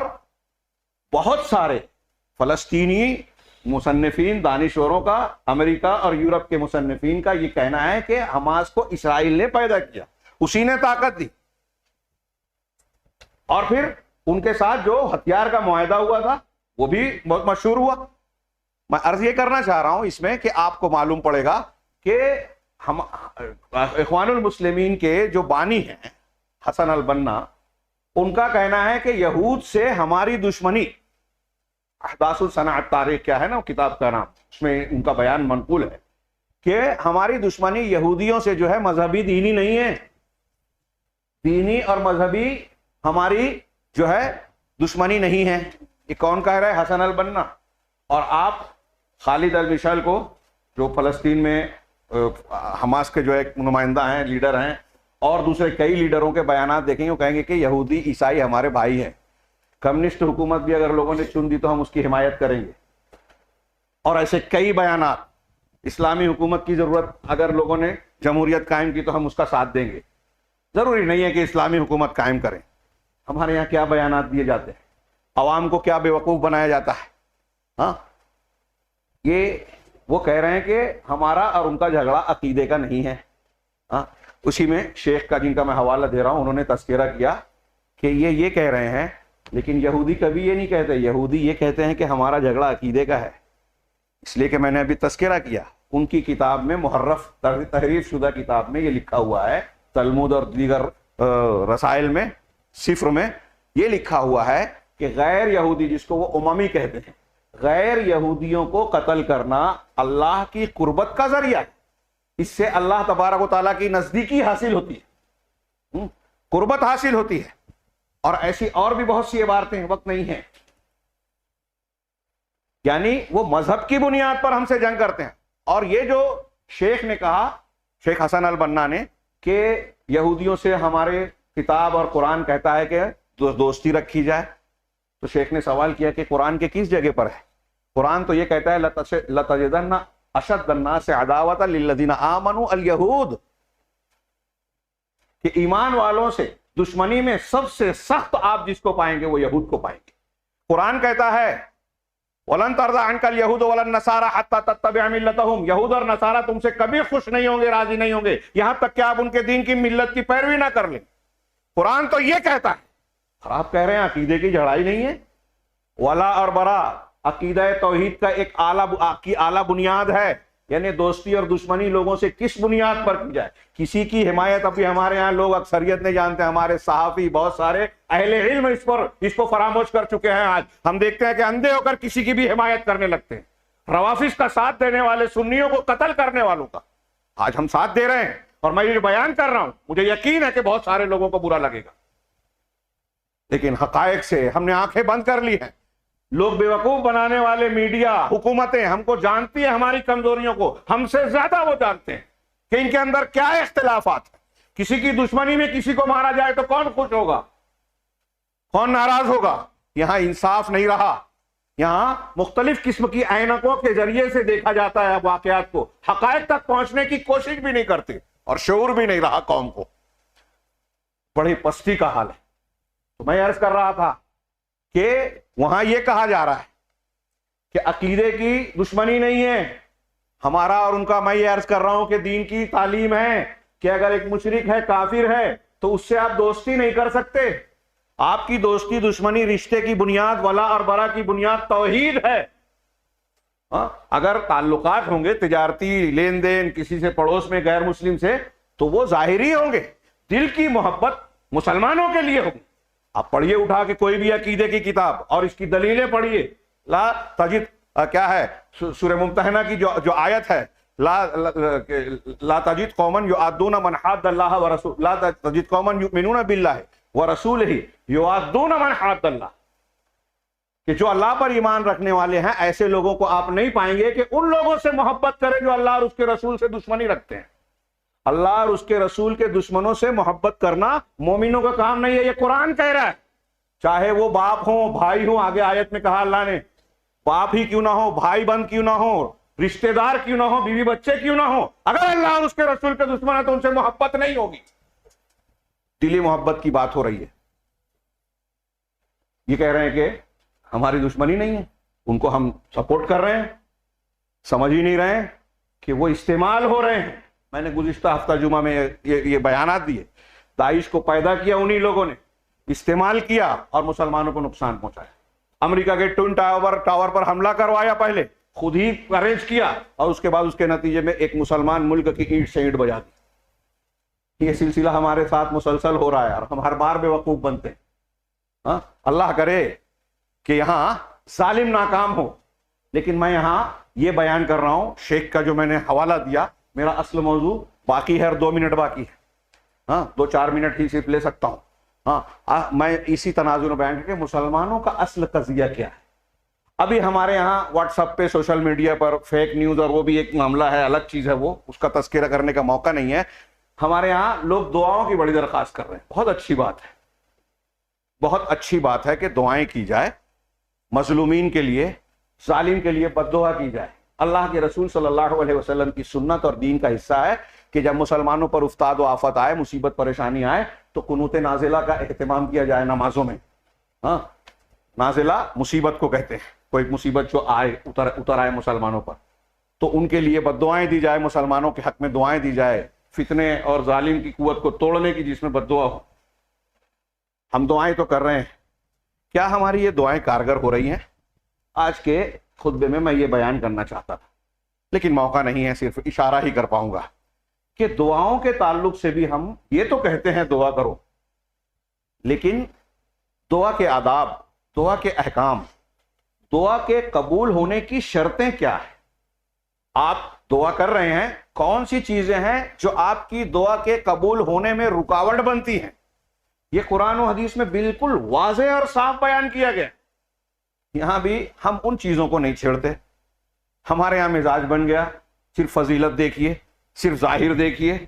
بہت سارے فلسطینی مصنفین، دانشوروں کا، امریکہ اور یورپ کے مصنفین کا یہ کہنا ہے کہ حماس کو اسرائیل نے پیدا کیا، اسی نے طاقت دی، اور پھر ان کے ساتھ جو ہتھیار کا معاہدہ ہوا تھا وہ بھی بہت مشہور ہوا۔ میں عرض یہ کرنا چاہ رہا ہوں اس میں کہ آپ کو معلوم پڑے گا کہ ہم اخوان المسلمین کے جو بانی ہیں حسن البنا، ان کا کہنا ہے کہ یہود سے ہماری دشمنی، احداث الصناعت تاریخ کیا ہے نا کتاب کا نام، اس میں ان کا بیان منقول ہے کہ ہماری دشمنی یہودیوں سے جو ہے مذہبی دینی نہیں ہے، دینی اور مذہبی ہماری جو ہے دشمنی نہیں ہے۔ یہ کون کہہ رہا ہے؟ حسن البنا۔ اور آپ خالد المشعل کو، جو فلسطین میں حماس کے جو ایک نمائندہ ہیں، لیڈر ہیں، اور دوسرے کئی لیڈروں کے بیانات دیکھیں گے، وہ کہیں گے کہ یہودی عیسائی ہمارے بھائی ہیں، کمیونسٹ حکومت بھی اگر لوگوں نے چن دی تو ہم اس کی حمایت کریں گے، اور ایسے کئی بیانات۔ اسلامی حکومت کی ضرورت، اگر لوگوں نے جمہوریت قائم کی تو ہم اس کا ساتھ دیں گے، ضروری نہیں ہے کہ اسلامی حکومت قائم کریں۔ ہمارے یہاں کیا بیانات دیے جاتے ہیں، عوام کو کیا بے وقوف بنایا جاتا ہے۔ یہ وہ کہہ رہے ہیں کہ ہمارا اور ان کا جھگڑا عقیدے کا نہیں ہے۔ اسی میں شیخ کا، جن کا میں حوالہ دے رہا ہوں، انہوں نے تذکرہ کیا کہ یہ کہہ رہے ہیں لیکن یہودی کبھی یہ نہیں کہتے. یہودی یہ کہتے ہیں کہ ہمارا جھگڑا عقیدے کا ہے. اس لیے کہ میں نے ابھی تذکرہ کیا, ان کی کتاب میں محرف تحریف شدہ کتاب میں یہ لکھا ہوا ہے, تلمود اور دیگر رسائل میں, سفر میں یہ لکھا ہوا ہے کہ غیر یہودی, جس کو وہ اممی کہتے ہیں, غیر یہودیوں کو قتل کرنا اللہ کی قربت کا ذریعہ ہے. اس سے اللہ تبارک و تعالیٰ کی نزدیکی حاصل ہوتی ہے, قربت حاصل ہوتی ہے. اور ایسی اور بھی بہت سی عبارتیں, وقت نہیں ہے. یعنی وہ مذہب کی بنیاد پر ہم سے جنگ کرتے ہیں. اور یہ جو شیخ نے کہا, شیخ حسن البنا نے, کہ یہودیوں سے ہمارے کتاب اور قرآن کہتا ہے کہ دوستی رکھی جائے, تو شیخ نے سوال کیا کہ قرآن کے کس جگہ پر ہے؟ قرآن تو یہ کہتا ہے لَتَجِدَنَّ أَشَدَّ النَّاسِ عَدَاوَةً لِلَّذِينَ آمَنُوا الْيَهُودُ, کہ ایمان والوں سے دشمنی میں سب سے سخت آپ جس کو پائیں گے وہ یہود کو پائیں گے. قرآن کہتا ہے وَلَن تَرْضَ عَنْكَ الْيَهُودُ وَلَا النَّصَارَىٰ حَتَّىٰ تَتَّبِعَ مِلَّتَهُمْ, یہود اور نصارہ تم سے کبھی خوش نہیں ہوں گے, راضی نہیں ہوں گے, یہاں تک کہ آپ ان کے دین کی ملت کی پیروی نہ کر لیں. قرآن تو یہ کہتا ہے. اور آپ کہہ رہے ہیں عقیدے کی جھڑائی نہیں ہے. ولا اور برا عقیدہ توحید کا ایک اعلیٰ بنیاد ہے. یعنی دوستی اور دشمنی لوگوں سے کس بنیاد پر کی جائے, کسی کی حمایت. ابھی ہمارے ہاں لوگ اکثریت نہیں جانتے, ہمارے صحافی بہت سارے اہل علم اس کو فراموش کر چکے ہیں. آج ہم دیکھتے ہیں کہ اندھے ہو کر کسی کی بھی حمایت کرنے لگتے ہیں. روافظ کا ساتھ دینے والے سنیوں کو قتل کرنے والوں کا آج ہم ساتھ دے رہے ہیں. اور میں یہ بیان کر رہا ہوں, مجھے یقین ہے کہ بہت سارے لوگوں کو برا لگے گا, لیکن حقائق سے ہم نے آنکھیں بند کر لی ہیں. لوگ بیوقوف بنانے والے میڈیا, حکومتیں ہم کو جانتی ہیں, ہماری کمزوریوں کو ہم سے زیادہ وہ جانتے ہیں کہ ان کے اندر کیا اختلافات ہیں. کسی کی دشمنی میں کسی کو مارا جائے تو کون خوش ہوگا, کون ناراض ہوگا؟ یہاں انصاف نہیں رہا. یہاں مختلف قسم کی عینکوں کے ذریعے سے دیکھا جاتا ہے واقعات کو, حقائق تک پہنچنے کی کوشش بھی نہیں کرتے, اور شعور بھی نہیں رہا قوم کو. بڑی پستی کا حال ہے. تو میں عرض کر رہا تھا کہ وہاں یہ کہا جا رہا ہے کہ عقیدے کی دشمنی نہیں ہے ہمارا اور ان کا. میں یہ عرض کر رہا ہوں کہ دین کی تعلیم ہے کہ اگر ایک مشرک ہے, کافر ہے, تو اس سے آپ دوستی نہیں کر سکتے. آپ کی دوستی دشمنی رشتے کی بنیاد, ولا اور برا کی بنیاد توحید ہے. اگر تعلقات ہوں گے تجارتی لین دین کسی سے پڑوس میں غیر مسلم سے, تو وہ ظاہری ہوں گے. دل کی محبت مسلمانوں کے لیے ہوگی. آپ پڑھیے اٹھا کے کوئی بھی عقیدے کی کتاب اور اس کی دلیلیں پڑھیے. لا تجد, کیا ہے سورہ ممتحنہ کی جو آیت ہے, لا تجد قوما یعادون من حاد اللہ ورسول, لا تجد قوما یؤمنون باللہ ورسولہ یعادون من حاد اللہ, کہ جو اللہ پر ایمان رکھنے والے ہیں ایسے لوگوں کو آپ نہیں پائیں گے کہ ان لوگوں سے محبت کریں جو اللہ اور اس کے رسول سے دشمنی رکھتے ہیں. اللہ اور اس کے رسول کے دشمنوں سے محبت کرنا مومنوں کا کام نہیں ہے, یہ قرآن کہہ رہا ہے. چاہے وہ باپ ہوں بھائی ہوں, آگے آیت میں کہا اللہ نے, باپ ہی کیوں نہ ہو, بھائی بند کیوں نہ ہو, رشتہ دار کیوں نہ ہو, بیوی بچے کیوں نہ ہو, اگر اللہ اور اس کے رسول کے دشمن ہے تو ان سے محبت نہیں ہوگی. دلی محبت کی بات ہو رہی ہے. یہ کہہ رہے ہیں کہ ہماری دشمنی نہیں ہے, ان کو ہم سپورٹ کر رہے ہیں. سمجھ ہی نہیں رہے ہیں کہ وہ استعمال ہو رہے ہیں. میں نے گزشتہ ہفتہ جمعہ میں یہ بیانات دیے. داعش کو پیدا کیا انہی لوگوں نے, استعمال کیا اور مسلمانوں کو نقصان پہنچایا. امریکہ کے ٹوئن ٹاور پر حملہ کروایا, پہلے خود ہی ارینج کیا, اور اس کے بعد اس کے نتیجے میں ایک مسلمان ملک کی اینٹ سے اینٹ بجا دی. یہ سلسلہ ہمارے ساتھ مسلسل ہو رہا ہے اور ہم ہر بار بے وقوف بنتے ہیں. اللہ کرے کہ یہاں ظالم ناکام ہو. لیکن میں یہاں یہ بیان کر رہا ہوں, شیخ کا جو میں نے حوالہ دیا, میرا اصل موضوع باقی ہے اور 2 منٹ باقی ہے. 2-4 منٹ ہی صرف لے سکتا ہوں. میں اسی تناظر میں بیان کہ مسلمانوں کا اصل قضیہ کیا ہے. ابھی ہمارے یہاں واٹس ایپ پہ, سوشل میڈیا پر فیک نیوز, اور وہ بھی ایک معاملہ ہے, الگ چیز ہے وہ, اس کا تذکرہ کرنے کا موقع نہیں ہے. ہمارے یہاں لوگ دعاؤں کی بڑی درخواست کر رہے ہیں. بہت اچھی بات ہے, بہت اچھی بات ہے کہ دعائیں کی جائے مظلومین کے لیے, ظالم کے لیے بد دعا کی جائے. اللہ کے رسول صلی اللہ علیہ وسلم کی سنت اور دین کا حصہ ہے کہ جب مسلمانوں پر افتاد و آفت آئے, مصیبت پریشانی آئے, تو قنوت نازلہ کا اہتمام کیا جائے نمازوں میں. نازلہ مصیبت کو کہتے ہیں, کوئی مصیبت جو آئے, اتر آئے مسلمانوں پر, تو ان کے لیے بد دعائیں دی جائے, مسلمانوں کے حق میں دعائیں دی جائے, فتنے اور ظالم کی قوت کو توڑنے کی جس میں بد دعا ہو. ہم دعائیں تو کر رہے ہیں, کیا ہماری یہ دعائیں کارگر ہو رہی ہیں؟ آج کے خطبے میں یہ بیان کرنا چاہتا تھا، لیکن موقع نہیں ہے، صرف اشارہ ہی کر پاؤں گا کہ دعاؤں کے تعلق سے بھی ہم یہ تو کہتے ہیں دعا کرو، لیکن دعا کے آداب، دعا کے احکام، دعا کے قبول ہونے کی شرطیں کیا ہیں؟ آپ دعا کر رہے ہیں، کون سی چیزیں ہیں جو آپ کی دعا کے قبول ہونے میں رکاوٹ بنتی ہیں؟ یہ قرآن و حدیث میں بالکل واضح اور صاف بیان کیا گیا۔ یہاں بھی ہم ان چیزوں کو نہیں چھیڑتے۔ ہمارے یہاں مزاج بن گیا صرف فضیلت دیکھیے، صرف ظاہر دیکھیے،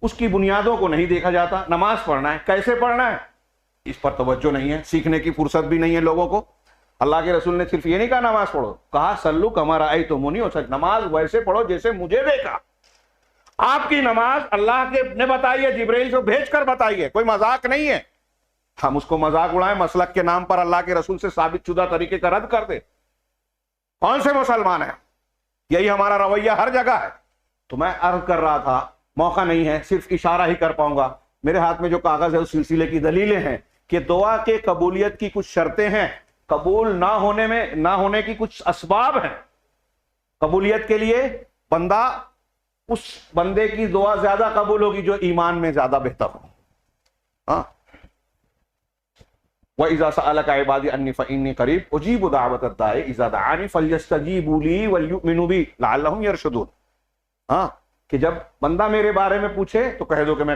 اس کی بنیادوں کو نہیں دیکھا جاتا۔ نماز پڑھنا ہے، کیسے پڑھنا ہے، اس پر توجہ نہیں ہے، سیکھنے کی فرصت بھی نہیں ہے لوگوں کو۔ اللہ کے رسول نے صرف یہ نہیں کہا نماز پڑھو، کہا سلو کما رأیتمونی، نماز ویسے پڑھو جیسے مجھے دیکھا۔ آپ کی نماز اللہ کے نے بتائی ہے، جبرائیل کو بھیج کر بتائی ہے، کوئی مذاق نہیں ہے۔ ہم اس کو مذاق اڑائیں، مسلک کے نام پر اللہ کے رسول سے ثابت شدہ طریقے کا رد کر دے، کون سے مسلمان ہیں؟ یہی ہمارا رویہ ہر جگہ ہے۔ تو میں عرض کر رہا تھا، موقع نہیں ہے، صرف اشارہ ہی کر پاؤں گا۔ میرے ہاتھ میں جو کاغذ ہے اس سلسلے کی دلیلیں ہیں کہ دعا کے قبولیت کی کچھ شرطیں ہیں، قبول نہ ہونے کی کچھ اسباب ہیں۔ قبولیت کے لیے بندہ، اس بندے کی دعا زیادہ قبول ہوگی جو ایمان میں زیادہ بہتر ہو۔ ہاں، وَإِذَا سَأَلَكَ عِبَادِي عَنِّي فَإِنِّي قَرِيبٌ أُجِيبُ دَعْوَةَ الدَّاعِ إِذَا دَعَانِ فَلْيَسْتَجِيبُوا لِي وَلْيُؤْمِنُوا بِي لَعَلَّهُمْ يَرْشُدُونَ۔ ہاں، کہ جب بندہ میرے بارے میں پوچھے تو کہہ دو کہ میں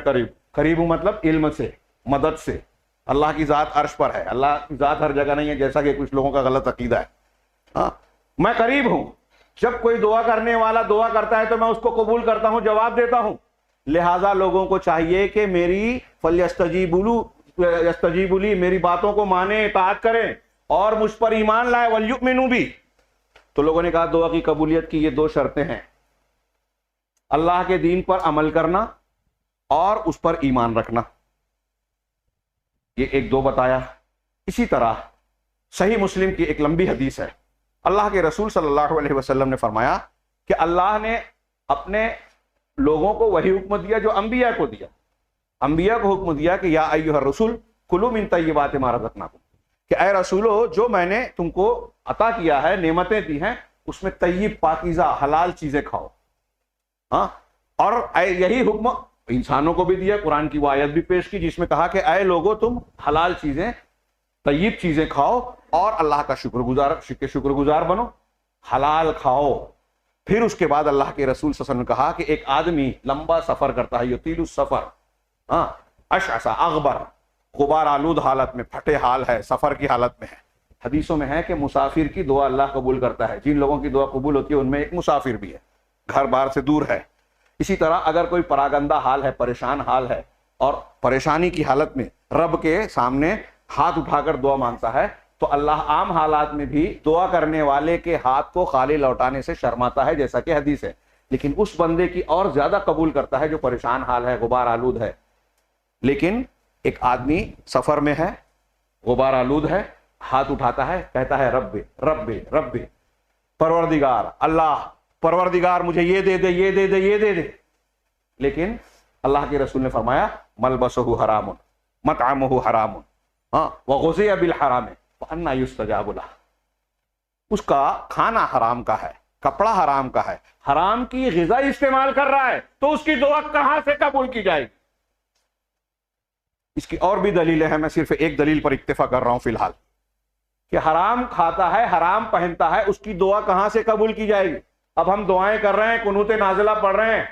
قریب ہوں، مطلب علم سے، مدد سے۔ اللہ کی ذات عرش پر ہے، اللہ کی ذات ہر جگہ نہیں ہے جیسا کہ کچھ لوگوں کا غلط عقیدہ ہے۔ ہاں، میں قریب ہوں۔ جب کوئی دعا کرنے والا دعا کرتا ہے تو میں اس کو قبول کرتا ہوں، جواب دیتا ہوں۔ لہٰذا لوگوں کو چاہیے کہ میری فَلْيَسْتَجِيبُوا لِي، میری باتوں کو مانیں، اطاعت کریں اور مجھ پر ایمان لائے، وَلْيُؤْمِنُوا بِي۔ تو لوگوں نے کہا دعا کی قبولیت کی یہ دو شرطیں ہیں، اللہ کے دین پر عمل کرنا اور اس پر ایمان رکھنا۔ یہ ایک دو بتایا۔ اسی طرح صحیح مسلم کی ایک لمبی حدیث ہے، اللہ کے رسول صلی اللہ علیہ وسلم نے فرمایا کہ اللہ نے اپنے لوگوں کو وہی حکم دیا جو انبیاء کو دیا۔ انبیاء کو حکم دیا کہ یا ایھا الرسول کلوا من طیبات ما رزقناکم، کہ اے رسولو جو میں نے تم کو عطا کیا ہے، نعمتیں دی ہیں، اس میں طیب، پاکیزہ، حلال چیزیں کھاؤ۔ ہاں، اور یہی حکم انسانوں کو بھی دیا۔ قرآن کی وہ آیت بھی پیش کی جس میں کہا کہ اے لوگوں تم حلال چیزیں، طیب چیزیں کھاؤ اور اللہ کا شکر گزار بنو، حلال کھاؤ۔ پھر اس کے بعد اللہ کے رسول صلی اللہ علیہ وسلم نے کہا کہ ایک آدمی لمبا سفر کرتا ہے، یطیل السفر، ہاں، اشعث اغبر، غبار آلود حالت میں، پھٹے حال ہے، سفر کی حالت میں ہے۔ حدیثوں میں ہے کہ مسافر کی دعا اللہ قبول کرتا ہے۔ جن لوگوں کی دعا قبول ہوتی ہے ان میں ایک مسافر بھی ہے، گھر بار سے دور ہے۔ اسی طرح اگر کوئی پراگندہ حال ہے، پریشان حال ہے اور پریشانی کی حالت میں رب کے سامنے ہاتھ اٹھا کر دعا مانگتا ہے تو اللہ عام حالات میں بھی دعا کرنے والے کے ہاتھ کو خالی لوٹانے سے شرماتا ہے، جیسا کہ حدیث ہے، لیکن اس بندے کی اور زیادہ قبول کرتا ہے جو پریشان حال ہے، غبار آلود ہے۔ لیکن ایک آدمی سفر میں ہے، غبار آلود ہے، ہاتھ اٹھاتا ہے، کہتا ہے رب رب رب، پروردگار، اللہ پروردگار مجھے یہ دے دے، یہ دے دے، یہ دے دے۔ لیکن اللہ کے رسول نے فرمایا ملبسہ حرام، مطعمہ حرام، ہاں، وغذی بالحرام فانا یستجاب لہ، اس کا کھانا حرام کا ہے، کپڑا حرام کا ہے، حرام کی غذا استعمال کر رہا ہے، تو اس کی دعا کہاں سے قبول کی جائے گی؟ اس کی اور بھی دلیلیں ہیں، میں صرف ایک دلیل پر اکتفا کر رہا ہوں فی الحال، کہ حرام کھاتا ہے، حرام پہنتا ہے، اس کی دعا کہاں سے قبول کی جائے گی؟ اب ہم دعائیں کر رہے ہیں، قنوت نازلہ پڑھ رہے ہیں،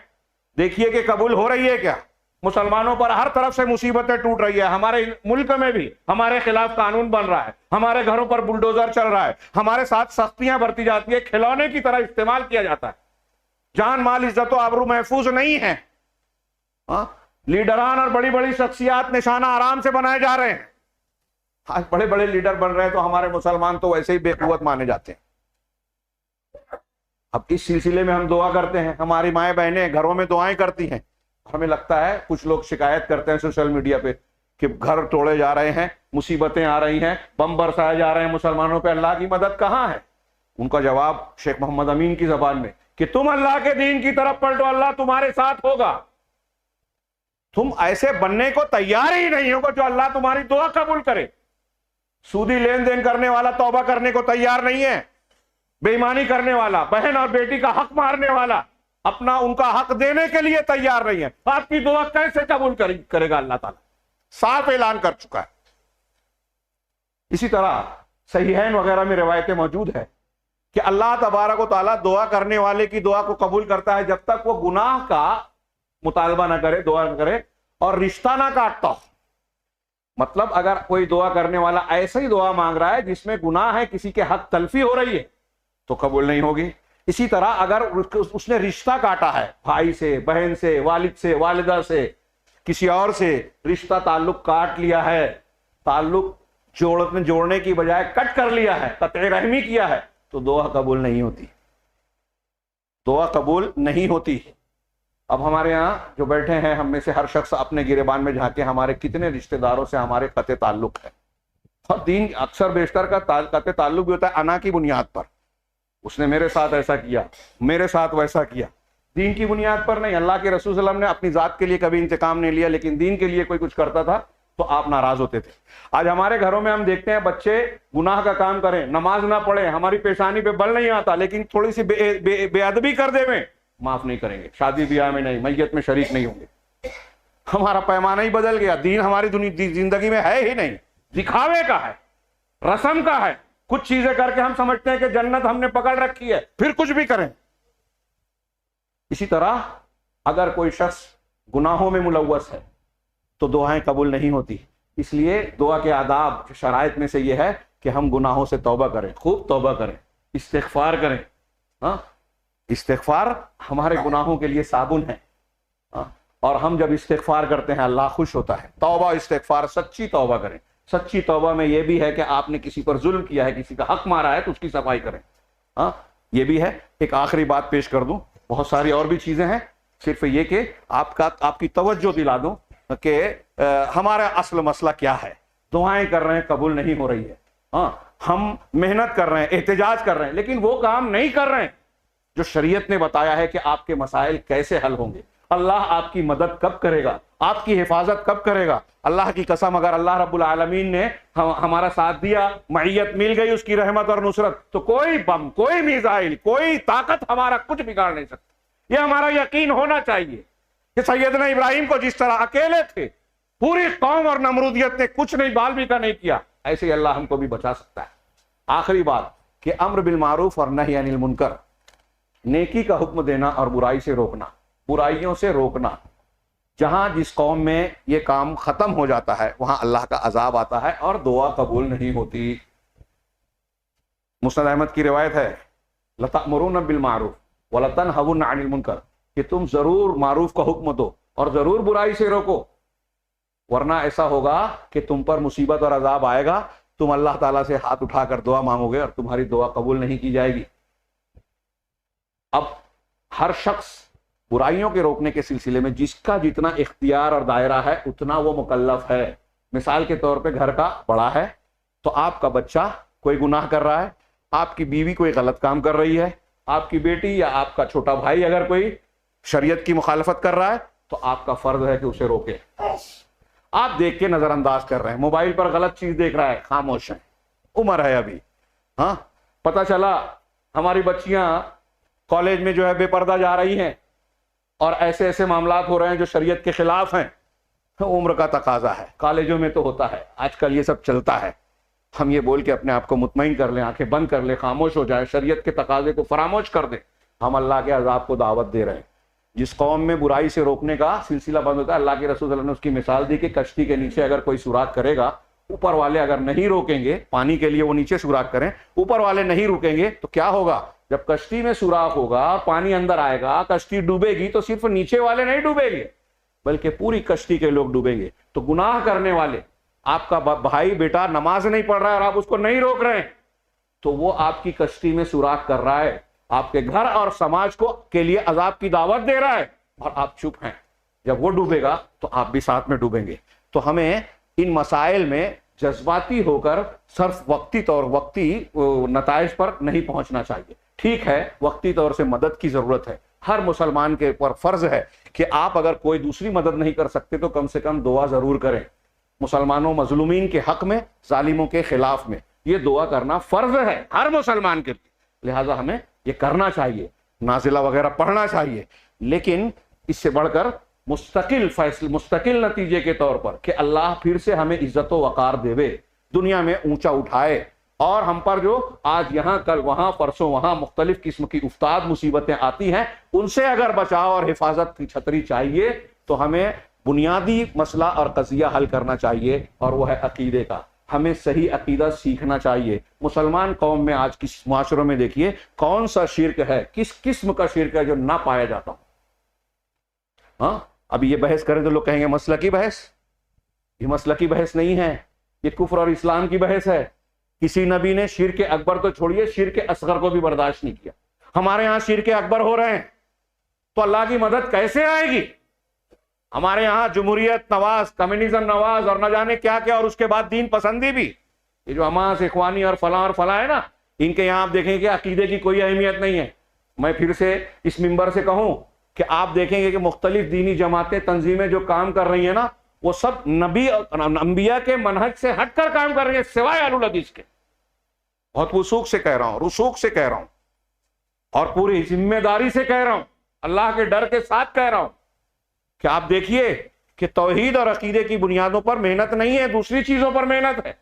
دیکھیے کہ قبول ہو رہی ہے کیا؟ مسلمانوں پر ہر طرف سے مصیبتیں ٹوٹ رہی ہے، ہمارے ملک میں بھی ہمارے خلاف قانون بن رہا ہے، ہمارے گھروں پر بلڈوزر چل رہا ہے، ہمارے ساتھ سختیاں برتی جاتی ہے، کھلونے کی طرح استعمال کیا جاتا ہے، جان مال عزت و آبرو محفوظ نہیں ہے، لیڈران اور بڑی بڑی شخصیات نشانہ آرام سے بنائے جا رہے ہیں۔ آج بڑے بڑے لیڈر بن رہے ہیں تو ہمارے مسلمان تو ویسے ہی بے قوت مانے جاتے ہیں۔ اب اس سلسلے میں ہم دعا کرتے ہیں، ہماری مائیں بہنیں گھروں میں دعائیں کرتی ہیں، ہمیں لگتا ہے کچھ لوگ شکایت کرتے ہیں سوشل میڈیا پہ کہ گھر توڑے جا رہے ہیں، مصیبتیں آ رہی ہیں، بم برسائے جا رہے ہیں مسلمانوں پہ، اللہ کی مدد کہاں ہے؟ ان کا جواب شیخ محمد امین کی زبان میں کہ تم اللہ کے دین کی طرف پلٹو، اللہ تمہارے ساتھ ہوگا۔ تم ایسے بننے کو تیار ہی نہیں ہوگا جو اللہ تمہاری دعا قبول کرے۔ سودی لین دین کرنے والا توبہ کرنے کو تیار نہیں ہے، بے ایمانی کرنے والا، بہن اور بیٹی کا حق مارنے والا اپنا ان کا حق دینے کے لیے تیار نہیں ہے، آپ کی دعا کیسے قبول کرے گا اللہ تعالیٰ؟ صاف اعلان کر چکا ہے۔ اسی طرح صحیحین وغیرہ میں روایتیں موجود ہے کہ اللہ تبارک و تعالیٰ دعا کرنے والے کی دعا کو قبول کرتا ہے جب تک وہ گناہ کا مطالبہ نہ کرے، دعا نہ کرے اور رشتہ نہ کاٹتا ہو۔ مطلب اگر کوئی دعا کرنے والا ایسے ہی دعا مانگ رہا ہے جس میں گناہ ہے، کسی کے حق تلفی ہو رہی ہے، تو قبول نہیں ہوگی۔ اسی طرح اگر اس نے رشتہ کاٹا ہے، بھائی سے، بہن سے، والد سے، والدہ سے، کسی اور سے رشتہ تعلق کاٹ لیا ہے، تعلق جوڑنے کی بجائے کٹ کر لیا ہے، قطع رحمی کیا ہے، تو دعا قبول نہیں ہوتی، دعا قبول نہیں ہوتی۔ اب ہمارے ہاں جو بیٹھے ہیں ہم میں سے ہر شخص اپنے گریبان میں جھانکے ہمارے کتنے رشتہ داروں سے ہمارے قطع تعلق ہے، اور دین اکثر بیشتر کا قطع تعلق بھی ہوتا ہے انا کی بنیاد پر، اس نے میرے ساتھ ایسا کیا، میرے ساتھ ویسا کیا، دین کی بنیاد پر نہیں۔ اللہ کے رسول صلی اللہ علیہ وسلم نے اپنی ذات کے لیے کبھی انتقام نہیں لیا، لیکن دین کے لیے کوئی کچھ کرتا تھا تو آپ ناراض ہوتے تھے۔ آج ہمارے گھروں میں ہم دیکھتے ہیں بچے گناہ کا کام کریں، نماز نہ پڑھیں، ہماری پیشانی پہ بل نہیں آتا، لیکن تھوڑی سی بے ادبی کر دے میں معاف نہیں کریں گے، شادی بیاہ میں نہیں، میت میں شریک نہیں ہوں گے۔ ہمارا پیمانہ ہی بدل گیا، دین ہماری زندگی میں ہے ہی نہیں، دکھاوے کا ہے، رسم کا ہے، کچھ چیزیں کر کے ہم سمجھتے ہیں کہ جنت ہم نے پکڑ رکھی ہے، پھر کچھ بھی کریں۔ اسی طرح اگر کوئی شخص گناہوں میں ملوث ہے تو دعائیں قبول نہیں ہوتی۔ اس لیے دعا کے آداب شرائط میں سے یہ ہے کہ ہم گناہوں سے توبہ کریں، خوب توبہ کریں، استغفار کریں۔ استغفار ہمارے گناہوں کے لیے صابن ہے، اور ہم جب استغفار کرتے ہیں اللہ خوش ہوتا ہے۔ توبہ استغفار، سچی توبہ کریں۔ سچی توبہ میں یہ بھی ہے کہ آپ نے کسی پر ظلم کیا ہے، کسی کا حق مارا ہے تو اس کی صفائی کریں۔ یہ بھی ہے۔ ایک آخری بات پیش کر دوں، بہت ساری اور بھی چیزیں ہیں، صرف یہ کہ آپ کی توجہ دلا دوں کہ ہمارا اصل مسئلہ کیا ہے۔ دعائیں کر رہے ہیں، قبول نہیں ہو رہی ہے، ہم محنت کر رہے ہیں، احتجاج کر رہے ہیں، لیکن وہ کام نہیں کر رہے ہیں جو شریعت نے بتایا ہے کہ آپ کے مسائل کیسے حل ہوں گے، اللہ آپ کی مدد کب کرے گا، آپ کی حفاظت کب کرے گا۔ اللہ کی قسم اگر اللہ رب العالمین نے ہمارا ساتھ دیا، معیت مل گئی اس کی رحمت اور نصرت، تو کوئی بم، کوئی میزائل، کوئی طاقت ہمارا کچھ بگاڑ نہیں سکتی۔ یہ ہمارا یقین ہونا چاہیے کہ سیدنا ابراہیم کو جس طرح اکیلے تھے، پوری قوم اور نمرودیت نے کچھ نہیں، بال بھی کا نہیں کیا، ایسے ہی اللہ ہم کو بھی بچا سکتا ہے۔ آخری بات کہ امر بالمعروف اور نہی عن المنکر، نیکی کا حکم دینا اور برائی سے روکنا، برائیوں سے روکنا۔ جہاں جس قوم میں یہ کام ختم ہو جاتا ہے وہاں اللہ کا عذاب آتا ہے اور دعا قبول نہیں ہوتی۔ مسند احمد کی روایت ہے، لَتَأْمُرُونَ بِالْمَعْرُوفِ وَلَتَنْهَوْنَ عَنِ الْمُنْكَرِ، کہ تم ضرور معروف کا حکم دو اور ضرور برائی سے روکو، ورنہ ایسا ہوگا کہ تم پر مصیبت اور عذاب آئے گا، تم اللہ تعالیٰ سے ہاتھ اٹھا کر دعا مانگو گے اور تمہاری دعا قبول نہیں کی جائے گی۔ اب ہر شخص برائیوں کے روکنے کے سلسلے میں جس کا جتنا اختیار اور دائرہ ہے اتنا وہ مکلف ہے۔ مثال کے طور پہ گھر کا بڑا ہے تو آپ کا بچہ کوئی گناہ کر رہا ہے، آپ کی بیوی کوئی غلط کام کر رہی ہے، آپ کی بیٹی یا آپ کا چھوٹا بھائی اگر کوئی شریعت کی مخالفت کر رہا ہے تو آپ کا فرض ہے کہ اسے روکے۔ آپ دیکھ کے نظر انداز کر رہے ہیں، موبائل پر غلط چیز دیکھ رہا ہے، خاموش ہیں، عمر ہے ابھی، پتہ چلا ہماری بچیاں کالج میں جو ہے بے پردہ جا رہی ہیں اور ایسے ایسے معاملات ہو رہے ہیں جو شریعت کے خلاف ہیں، عمر کا تقاضا ہے، کالجوں میں تو ہوتا ہے، آج کل یہ سب چلتا ہے۔ ہم یہ بول کے اپنے آپ کو مطمئن کر لیں، آنکھیں بند کر لیں، خاموش ہو جائیں، شریعت کے تقاضے کو فراموش کر دیں، ہم اللہ کے عذاب کو دعوت دے رہے ہیں۔ جس قوم میں برائی سے روکنے کا سلسلہ بند ہوتا ہے، اللہ کے رسول صلی اللہ علیہ وسلم نے اس کی مثال دی کہ کشتی کے نیچے اگر کوئی سوراخ کرے گا، اوپر والے اگر نہیں روکیں گے، پانی کے لیے وہ نیچے سوراخ کریں، اوپر والے نہیں رکیں گے تو کیا ہوگا؟ جب کشتی میں سوراخ ہوگا، پانی اندر آئے گا، کشتی ڈوبے گی تو صرف نیچے والے نہیں ڈوبیں گے بلکہ پوری کشتی کے لوگ ڈوبیں گے۔ تو گناہ کرنے والے، آپ کا بھائی بیٹا نماز نہیں پڑھ رہا ہے اور آپ اس کو نہیں روک رہے ہیں تو وہ آپ کی کشتی میں سوراخ کر رہا ہے، آپ کے گھر اور سماج کو کے لیے عذاب کی دعوت دے رہا ہے اور آپ چپ ہیں۔ جب وہ ڈوبے گا تو آپ بھی ساتھ میں ڈوبیں گے۔ تو ہمیں ان مسائل میں جذباتی ہو کر صرف وقتی نتائج پر نہیں پہنچنا چاہیے۔ ٹھیک ہے، وقتی طور سے مدد کی ضرورت ہے، ہر مسلمان کے اوپر فرض ہے کہ آپ اگر کوئی دوسری مدد نہیں کر سکتے تو کم سے کم دعا ضرور کریں، مسلمانوں مظلومین کے حق میں، ظالموں کے خلاف میں، یہ دعا کرنا فرض ہے ہر مسلمان کے لیے، لہٰذا ہمیں یہ کرنا چاہیے، نازلہ وغیرہ پڑھنا چاہیے، لیکن اس سے بڑھ کر مستقل نتیجے کے طور پر کہ اللہ پھر سے ہمیں عزت و وقار دے، دنیا میں اونچا اٹھائے، اور ہم پر جو آج یہاں کل وہاں پرسوں وہاں مختلف قسم کی افتاد مصیبتیں آتی ہیں، ان سے اگر بچاؤ اور حفاظت کی چھتری چاہیے تو ہمیں بنیادی مسئلہ اور قضیہ حل کرنا چاہیے، اور وہ ہے عقیدے کا۔ ہمیں صحیح عقیدہ سیکھنا چاہیے۔ مسلمان قوم میں آج کس معاشروں میں دیکھیے کون سا شرک ہے، کس قسم کا شرک ہے جو نہ پایا جاتا ہو۔ ہاں، ابھی یہ بحث کریں تو لوگ کہیں گے مسلکی بحث، یہ مسلکی بحث نہیں ہے، یہ کفر اور اسلام کی بحث ہے۔ کسی نبی نے شرک اکبر تو چھوڑیے، شرک اصغر کو بھی برداشت نہیں کیا۔ ہمارے ہاں شرک اکبر ہو رہے ہیں تو اللہ کی مدد کیسے آئے گی؟ ہمارے ہاں جمہوریت نواز، کمیونزم نواز اور نہ جانے کیا کیا، اور اس کے بعد دین پسندی بھی، یہ جو حماس، اخوانی اور فلاں ہے نا، ان کے یہاں آپ دیکھیں کہ عقیدے کی کوئی اہمیت نہیں ہے۔ میں پھر سے اس منبر سے کہوں کہ آپ دیکھیں گے کہ مختلف دینی جماعتیں، تنظیمیں جو کام کر رہی ہیں نا، وہ سب نبی انبیاء کے منہج سے ہٹ کر کام کر رہی ہیں، سوائے اہل الحدیث کے۔ بہت وثوق سے کہہ رہا ہوں، رسوخ سے کہہ رہا ہوں، اور پوری ذمہ داری سے کہہ رہا ہوں، اللہ کے ڈر کے ساتھ کہہ رہا ہوں کہ آپ دیکھیے کہ توحید اور عقیدے کی بنیادوں پر محنت نہیں ہے، دوسری چیزوں پر محنت ہے۔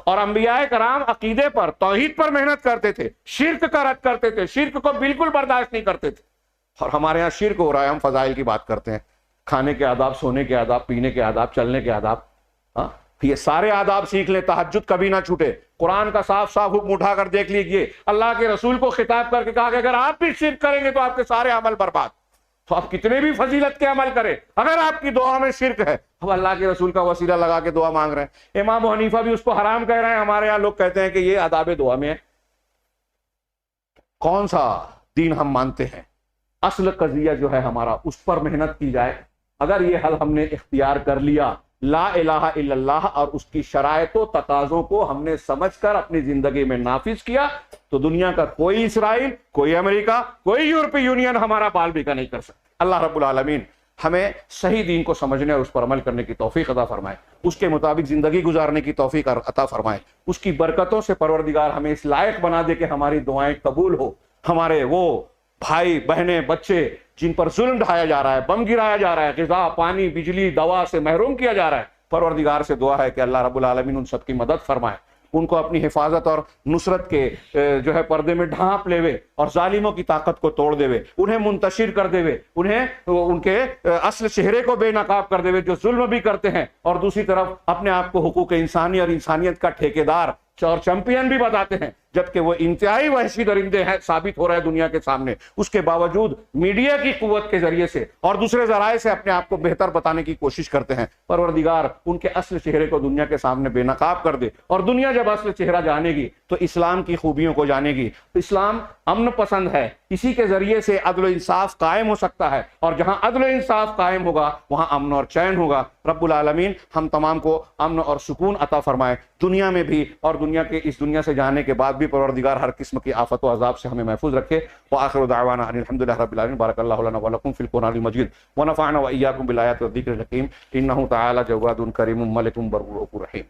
اور انبیاء کرام عقیدے پر، توحید پر محنت کرتے تھے، شرک کا رد کرتے تھے، شرک کو بالکل برداشت نہیں کرتے تھے۔ اور ہمارے ہاں شرک ہو رہا ہے، ہم فضائل کی بات کرتے ہیں، کھانے کے آداب، سونے کے آداب، پینے کے آداب، چلنے کے آداب۔ ہاں، یہ سارے آداب سیکھ لیں، تہجد کبھی نہ چھوٹے۔ قرآن کا صاف صاف حکم اٹھا کر دیکھ لیجئے، اللہ کے رسول کو خطاب کر کے کہا کہ اگر آپ بھی شرک کریں گے تو آپ کے سارے عمل برباد۔ تو آپ کتنے بھی فضیلت کے عمل کریں، اگر آپ کی دعا میں شرک ہے، اب اللہ کے رسول کا وسیلہ لگا کے دعا مانگ رہے ہیں۔ امام ابو حنیفہ بھی اس کو حرام کہہ رہے ہیں، ہمارے یہاں لوگ کہتے ہیں کہ یہ آداب دعا میں ہے۔ کون سا دین ہم مانتے ہیں؟ اصل قضیہ جو ہے ہمارا، اس پر محنت کی جائے۔ اگر یہ حل ہم نے اختیار کر لیا، لا الہ الا اللہ اور اس کی شرائط و تقاضوں کو ہم نے سمجھ کر اپنی زندگی میں نافذ کیا، تو دنیا کا کوئی اسرائیل، کوئی امریکہ، کوئی یورپی یونین ہمارا بال بیکا نہیں کر سکتا۔ اللہ رب العالمین ہمیں صحیح دین کو سمجھنے اور اس پر عمل کرنے کی توفیق عطا فرمائے، اس کے مطابق زندگی گزارنے کی توفیق عطا فرمائے، اس کی برکتوں سے پروردگار ہمیں اس لائق بنا دے کہ ہماری دعائیں قبول ہو۔ ہمارے وہ بھائی بہنیں بچے جن پر ظلم ڈھایا جا رہا ہے، بم گرایا جا رہا ہے، غذا، پانی، بجلی، دوا سے محروم کیا جا رہا ہے، پروردگار سے دعا ہے کہ اللہ رب العالمین ان سب کی مدد فرمائے، ان کو اپنی حفاظت اور نصرت کے جو ہے پردے میں ڈھانپ لے وے، اور ظالموں کی طاقت کو توڑ دے وے، انہیں منتشر کر دے وے، انہیں ان کے اصل چہرے کو بے نقاب کر دے وے جو ظلم بھی کرتے ہیں، اور دوسری طرف اپنے آپ کو حقوق انسانی اور انسانیت کا ٹھیکیدار اور چیمپئن بھی بتاتے ہیں، جبکہ وہ انتہائی وحشی درندے ہیں ثابت ہو رہے ہیں دنیا کے سامنے۔ اس کے باوجود میڈیا کی قوت کے ذریعے سے اور دوسرے ذرائع سے اپنے آپ کو بہتر بتانے کی کوشش کرتے ہیں۔ پروردگار ان کے اصل چہرے کو دنیا کے سامنے بے نقاب کر دے، اور دنیا جب اصل چہرہ جانے گی تو اسلام کی خوبیوں کو جانے گی۔ اسلام امن پسند ہے، اسی کے ذریعے سے عدل و انصاف قائم ہو سکتا ہے، اور جہاں عدل و انصاف قائم ہوگا وہاں امن اور چین ہوگا۔ رب العالمین ہم تمام کو امن اور سکون عطا فرمائے، دنیا میں بھی اور اس دنیا سے جانے کے بعد بھی پروردگار ہر قسم کی آفت و عذاب سے ہمیں محفوظ رکھے۔ وآخر دعوانا ان الحمدللہ رب العالمین۔ بارک اللہ لنا ولکم فی القرآن المجید ونفعنا وإیاکم بالآیات والذکر الحکیم، انہ تعالی جواد کریم ملک بر رؤوف رحیم۔